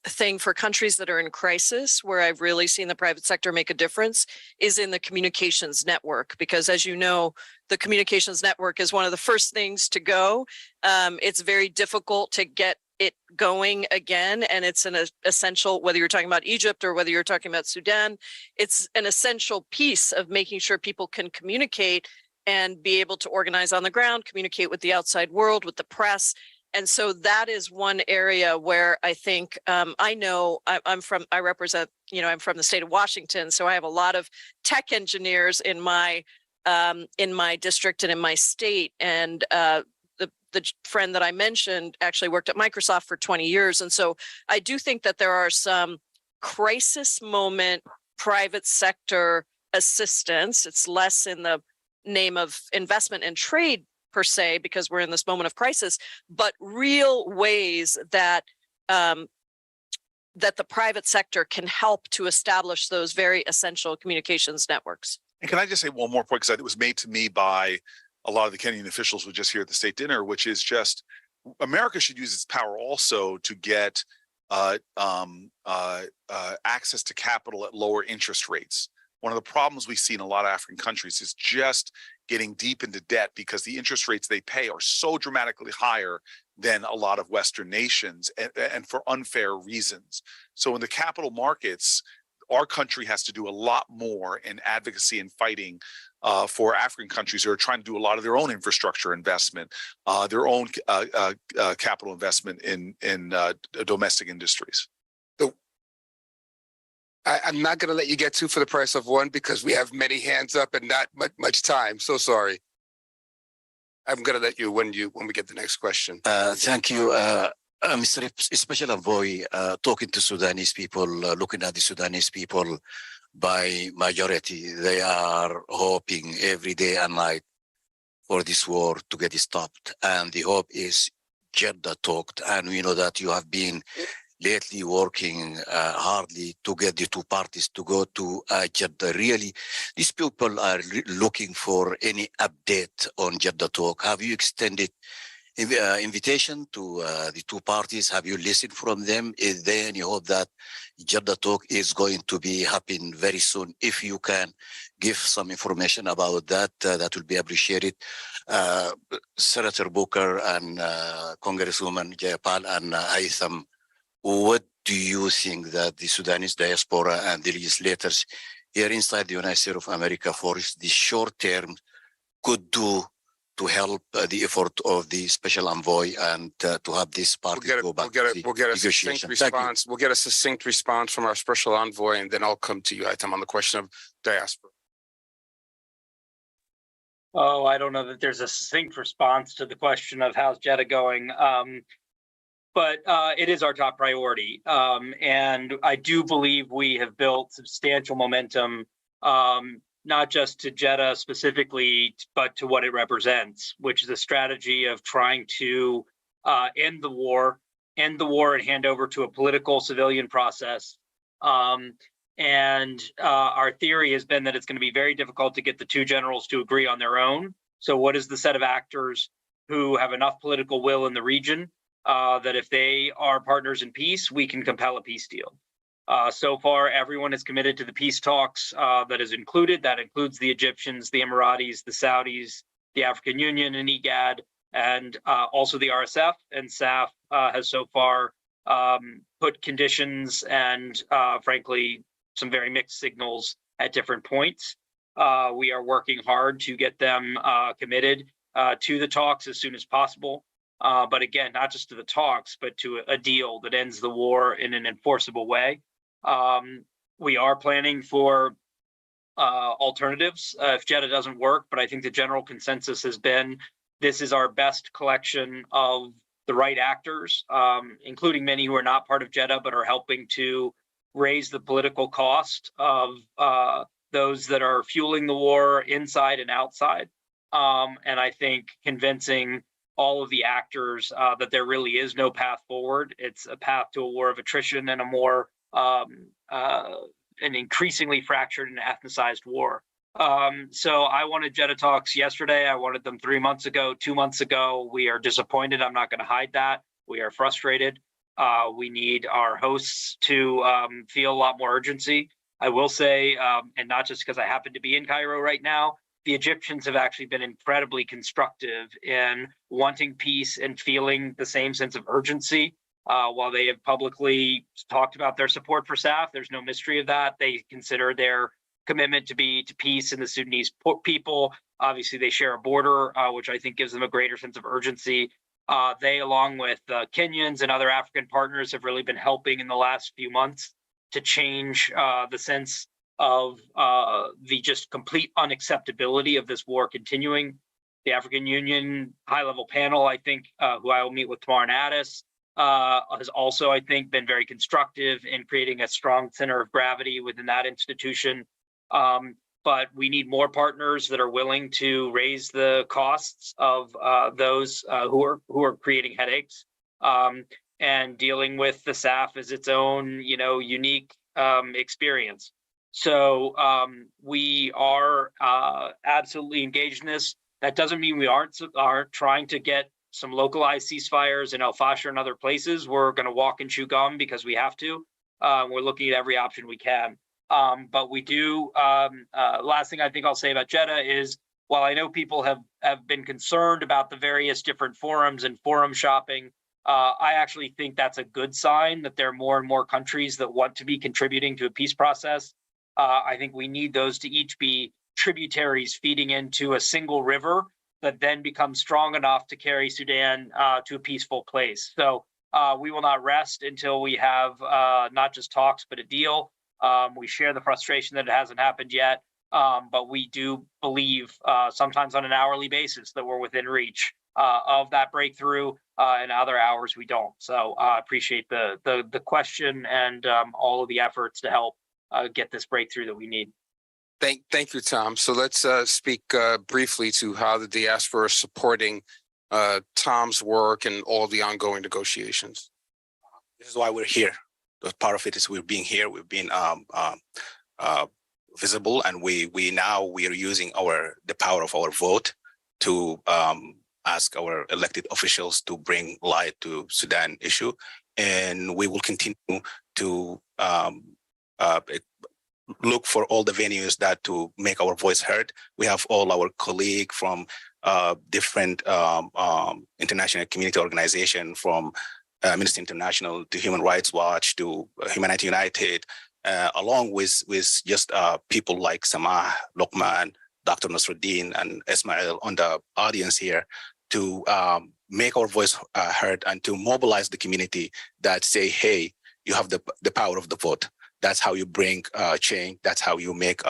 [SPEAKER 6] thing for countries that are in crisis, where I've really seen the private sector make a difference, is in the communications network. Because as you know, the communications network is one of the first things to go. It's very difficult to get it going again. And it's an essential, whether you're talking about Egypt or whether you're talking about Sudan, it's an essential piece of making sure people can communicate and be able to organize on the ground, communicate with the outside world, with the press. And so that is one area where I think I know I'm from the state of Washington. So I have a lot of tech engineers in my in my district and in my state. And the friend that I mentioned actually worked at Microsoft for 20 years. And so I do think that there are some crisis moment private sector assistance. It's less in the name of investment and trade per se, because we're in this moment of crisis, but real ways that that the private sector can help to establish those very essential communications networks.
[SPEAKER 5] And can I just say one more point, because it was made to me by a lot of the Kenyan officials who were just here at the state dinner, which is just America should use its power also to get access to capital at lower interest rates. One of the problems we see in a lot of African countries is just getting deep into debt because the interest rates they pay are so dramatically higher than a lot of Western nations, and for unfair reasons. So in the capital markets, our country has to do a lot more in advocacy and fighting for African countries who are trying to do a lot of their own infrastructure investment, their own capital investment in domestic industries.
[SPEAKER 3] I'm not going to let you get two for the price of one because we have many hands up and not much time. So sorry. I'm going to let you when we get the next question.
[SPEAKER 11] Thank you, Mr. Special Envoy. Talking to Sudanese people, looking at the Sudanese people, by majority, they are hoping every day and night for this war to get stopped, and the hope is Jeddah talked, and we know that you have been lately working hardly to get the two parties to go to Jeddah. Really, these people are looking for any update on Jeddah talk. Have you extended invitation to the two parties? Have you listened from them? Is there any hope that Jeddah talk is going to be happen very soon? If you can give some information about that, that will be appreciated. Senator Booker and Congresswoman Jayapal and Haytham, what do you think that the Sudanese diaspora and the legislators here inside the United States of America for the short term could do to help the effort of the special envoy and to have this party go back to the negotiation?
[SPEAKER 3] We'll get a succinct response from our special envoy, and then I'll come to you, Haytham, on the question of diaspora.
[SPEAKER 4] Oh, I don't know that there's a succinct response to the question of how's Jeddah going. But it is our top priority. And I do believe we have built substantial momentum, not just to Jeddah specifically, but to what it represents, which is a strategy of trying to end the war and hand over to a political civilian process. And our theory has been that it's going to be very difficult to get the two generals to agree on their own. So what is the set of actors who have enough political will in the region that if they are partners in peace, we can compel a peace deal. So far, everyone is committed to the peace talks that includes the Egyptians, the Emiratis, the Saudis, the African Union and IGAD, and also the RSF. And SAF has so far put conditions and frankly, some very mixed signals at different points. We are working hard to get them committed to the talks as soon as possible. But again, not just to the talks, but to a deal that ends the war in an enforceable way. We are planning for alternatives if Jeddah doesn't work, but I think the general consensus has been this is our best collection of the right actors, including many who are not part of Jeddah, but are helping to raise the political cost of those that are fueling the war inside and outside. And I think convincing all of the actors that there really is no path forward. It's a path to a war of attrition and a more an increasingly fractured and ethnicized war. So I wanted Jeddah talks yesterday. I wanted them 3 months ago, 2 months ago. We are disappointed. I'm not going to hide that. We are frustrated. We need our hosts to feel a lot more urgency. I will say, and not just because I happen to be in Cairo right now, the Egyptians have actually been incredibly constructive in wanting peace and feeling the same sense of urgency. While they have publicly talked about their support for SAF, there's no mystery of that. They consider their commitment to be to peace and the Sudanese people. Obviously, they share a border, which I think gives them a greater sense of urgency. They, along with Kenyans and other African partners, have really been helping in the last few months to change the sense of the just complete unacceptability of this war continuing. The African Union high-level panel, I think, who I will meet with tomorrow in Addis, has also, I think, been very constructive in creating a strong center of gravity within that institution. But we need more partners that are willing to raise the costs of those who are creating headaches. And dealing with the SAF as its own, unique experience. So we are absolutely engaged in this. That doesn't mean we aren't trying to get some localized ceasefires in El Fasher and other places. We're going to walk and chew gum because we have to. We're looking at every option we can. But we do. Last thing I think I'll say about Jeddah is, while I know people have been concerned about the various different forums and forum shopping, I actually think that's a good sign that there are more and more countries that want to be contributing to a peace process. I think we need those to each be tributaries feeding into a single river that then becomes strong enough to carry Sudan to a peaceful place. So we will not rest until we have not just talks, but a deal. We share the frustration that it hasn't happened yet, but we do believe sometimes on an hourly basis that we're within reach of that breakthrough, and other hours we don't. So I appreciate the question and all of the efforts to help get this breakthrough that we need.
[SPEAKER 3] Thank you, Tom. So let's speak briefly to how the diaspora is supporting Tom's work and all the ongoing negotiations.
[SPEAKER 7] This is why we're here. Part of it is we're being here. We've been visible, and we are using the power of our vote to ask our elected officials to bring light to Sudan issue, and we will continue to look for all the venues that to make our voice heard. We have all our colleagues from different international community organizations, from Amnesty International to Human Rights Watch to Humanity United, along with just people like Samah, Luqman, Dr. Nasruddin, and Ismail on the audience here, to make our voice heard and to mobilize the community that say, hey, you have the power of the vote. That's how you bring change. That's how you make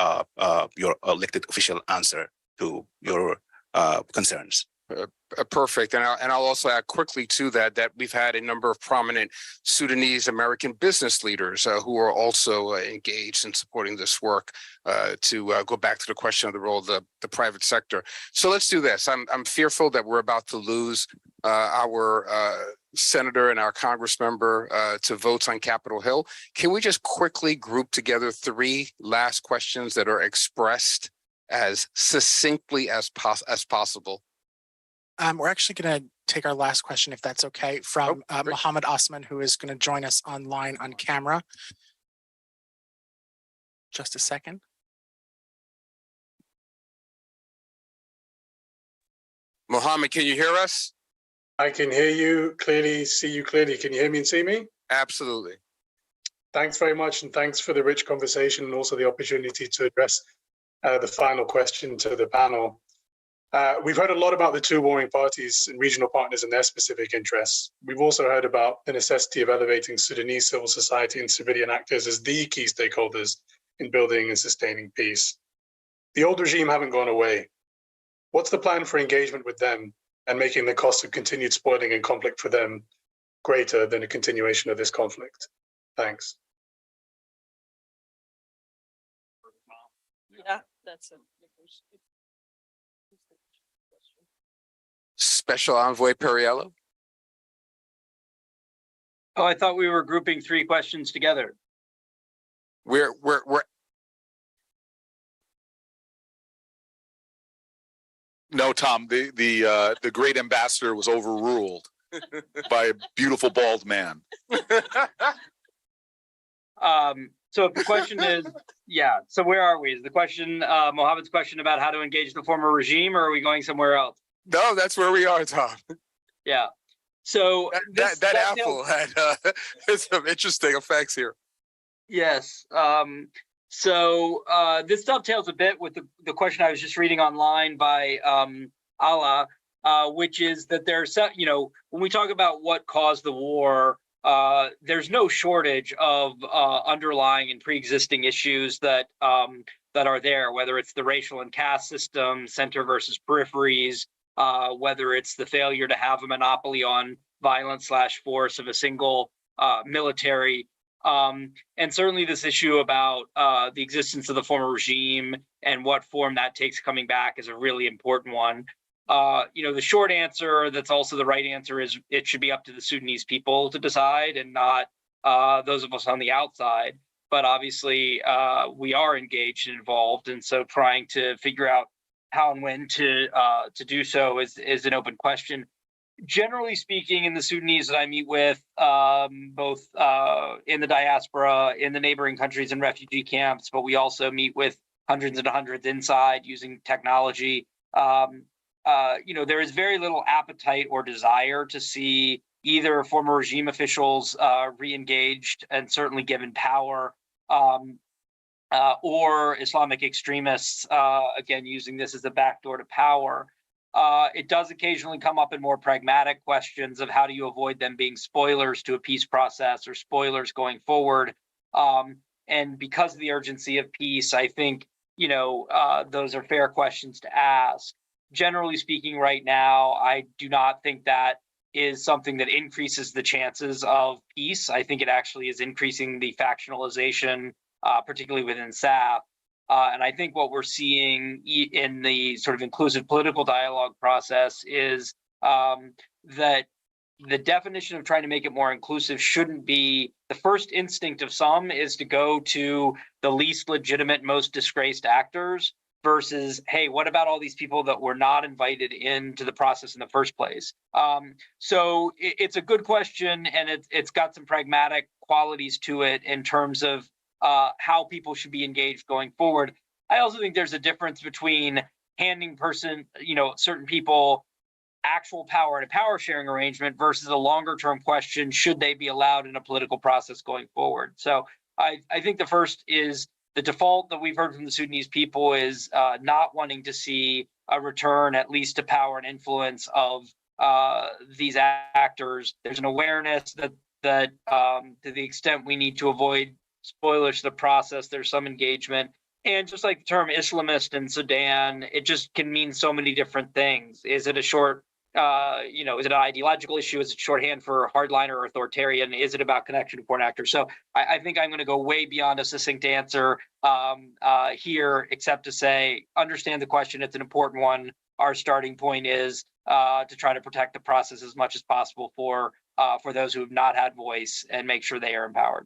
[SPEAKER 7] your elected official answer to your concerns.
[SPEAKER 3] Perfect. And I'll also add quickly to that we've had a number of prominent Sudanese American business leaders who are also engaged in supporting this work, to go back to the question of the role of the private sector. So let's do this. I'm fearful that we're about to lose our senator and our Congress member to votes on Capitol Hill. Can we just quickly group together 3 last questions that are expressed as succinctly as possible?
[SPEAKER 8] We're actually going to take our last question, if that's okay, from Mohammed Osman, who is going to join us online on camera. Just a second.
[SPEAKER 3] Mohammed, can you hear us?
[SPEAKER 12] I can hear you clearly, see you clearly. Can you hear me and see me?
[SPEAKER 3] Absolutely.
[SPEAKER 12] Thanks very much, and thanks for the rich conversation and also the opportunity to address the final question to the panel. We've heard a lot about the 2 warring parties and regional partners and their specific interests. We've also heard about the necessity of elevating Sudanese civil society and civilian actors as the key stakeholders in building and sustaining peace. The old regime haven't gone away. What's the plan for engagement with them and making the cost of continued spoiling and conflict for them greater than a continuation of this conflict? Thanks.
[SPEAKER 6] Yeah, that's a
[SPEAKER 3] Special Envoy Beriello.
[SPEAKER 4] Oh, I thought we were grouping 3 questions together.
[SPEAKER 3] We're
[SPEAKER 5] No, Tom, the great ambassador was overruled by a beautiful bald man.
[SPEAKER 4] So if the question is, yeah, so where are we? Is the question Mohammed's question about how to engage the former regime, or are we going somewhere else?
[SPEAKER 3] No, that's where we are, Tom.
[SPEAKER 4] Yeah. So
[SPEAKER 3] that apple had some interesting effects here.
[SPEAKER 4] Yes. So this dovetails a bit with the question I was just reading online by Allah, which is that there's, when we talk about what caused the war, there's no shortage of underlying and pre-existing issues that are there, whether it's the racial and caste system, center versus peripheries, whether it's the failure to have a monopoly on violence/force of a single military. And certainly this issue about the existence of the former regime and what form that takes coming back is a really important one. The short answer that's also the right answer is it should be up to the Sudanese people to decide and not those of us on the outside. But obviously, we are engaged and involved. And so trying to figure out how and when to do so is an open question. Generally speaking, in the Sudanese that I meet with, both in the diaspora, in the neighboring countries and refugee camps, but we also meet with hundreds and hundreds inside using technology. There is very little appetite or desire to see either former regime officials re-engaged and certainly given power, or Islamic extremists, again, using this as a backdoor to power. It does occasionally come up in more pragmatic questions of how do you avoid them being spoilers to a peace process or spoilers going forward. And because of the urgency of peace, I think, those are fair questions to ask. Generally speaking, right now, I do not think that is something that increases the chances of peace. I think it actually is increasing the factionalization, particularly within SAF. And I think what we're seeing in the sort of inclusive political dialogue process is that the definition of trying to make it more inclusive shouldn't be the first instinct of some is to go to the least legitimate, most disgraced actors versus, hey, what about all these people that were not invited into the process in the first place? So it's a good question, and it's got some pragmatic qualities to it in terms of how people should be engaged going forward. I also think there's a difference between handing certain people actual power in a power sharing arrangement versus a longer term question, should they be allowed in a political process going forward? So I think the first is the default that we've heard from the Sudanese people is not wanting to see a return, at least to power and influence of these actors. There's an awareness that to the extent we need to avoid spoilers to the process, there's some engagement. And just like the term Islamist in Sudan, it just can mean so many different things. Is it a short, is it an ideological issue? Is it shorthand for hardliner or authoritarian? Is it about connection to foreign actors? So I think I'm going to go way beyond a succinct answer here, except to say, understand the question. It's an important one. Our starting point is to try to protect the process as much as possible for those who have not had voice and make sure they are empowered.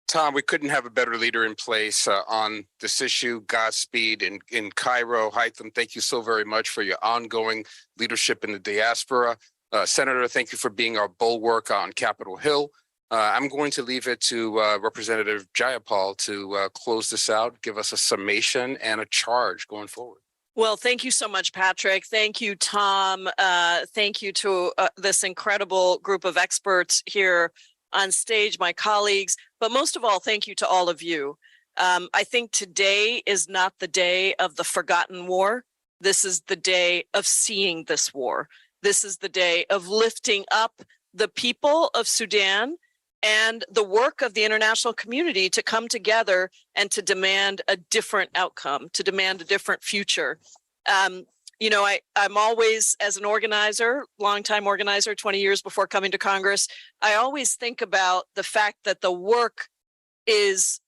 [SPEAKER 3] Tom, we couldn't have a better leader in place on this issue. Godspeed in Cairo. Haitham, thank you so very much for your ongoing leadership in the diaspora. Senator, thank you for being our bulwark on Capitol Hill. I'm going to leave it to Representative Jayapal to close this out, give us a summation and a charge going forward.
[SPEAKER 6] Well, thank you so much, Patrick. Thank you, Tom. Thank you to this incredible group of experts here on stage, my colleagues, but most of all, thank you to all of you. I think today is not the day of the forgotten war. This is the day of seeing this war. This is the day of lifting up the people of Sudan and the work of the international community to come together and to demand a different outcome, to demand a different future. I'm always, as an organizer, longtime organizer, 20 years before coming to Congress, I always think about the fact that the work is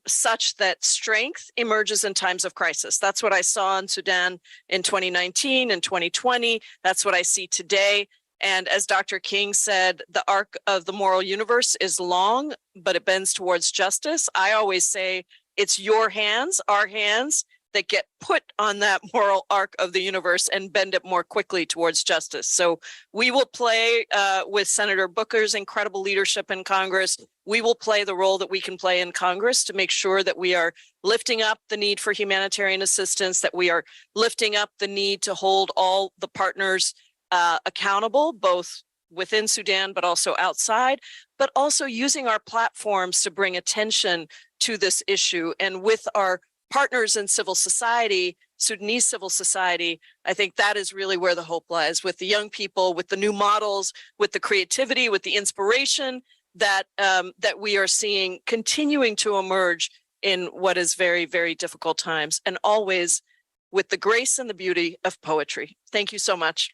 [SPEAKER 6] such that strength emerges in times of crisis. That's what I saw in Sudan in 2019 and 2020. That's what I see today. And as Dr. King said, the arc of the moral universe is long, but it bends towards justice. I always say it's your hands, our hands, that get put on that moral arc of the universe and bend it more quickly towards justice. So we will play with Senator Booker's incredible leadership in Congress. We will play the role that we can play in Congress to make sure that we are lifting up the need for humanitarian assistance, that we are lifting up the need to hold all the partners accountable, both within Sudan, but also outside, but also using our platforms to bring attention to this issue, and with our partners in civil society Sudanese civil society, I think that is really where the hope lies, with the young people, with the new models, with the creativity, with the inspiration that that we are seeing continuing to emerge in what is very, very difficult times, and always with the grace and the beauty of poetry. Thank you so much.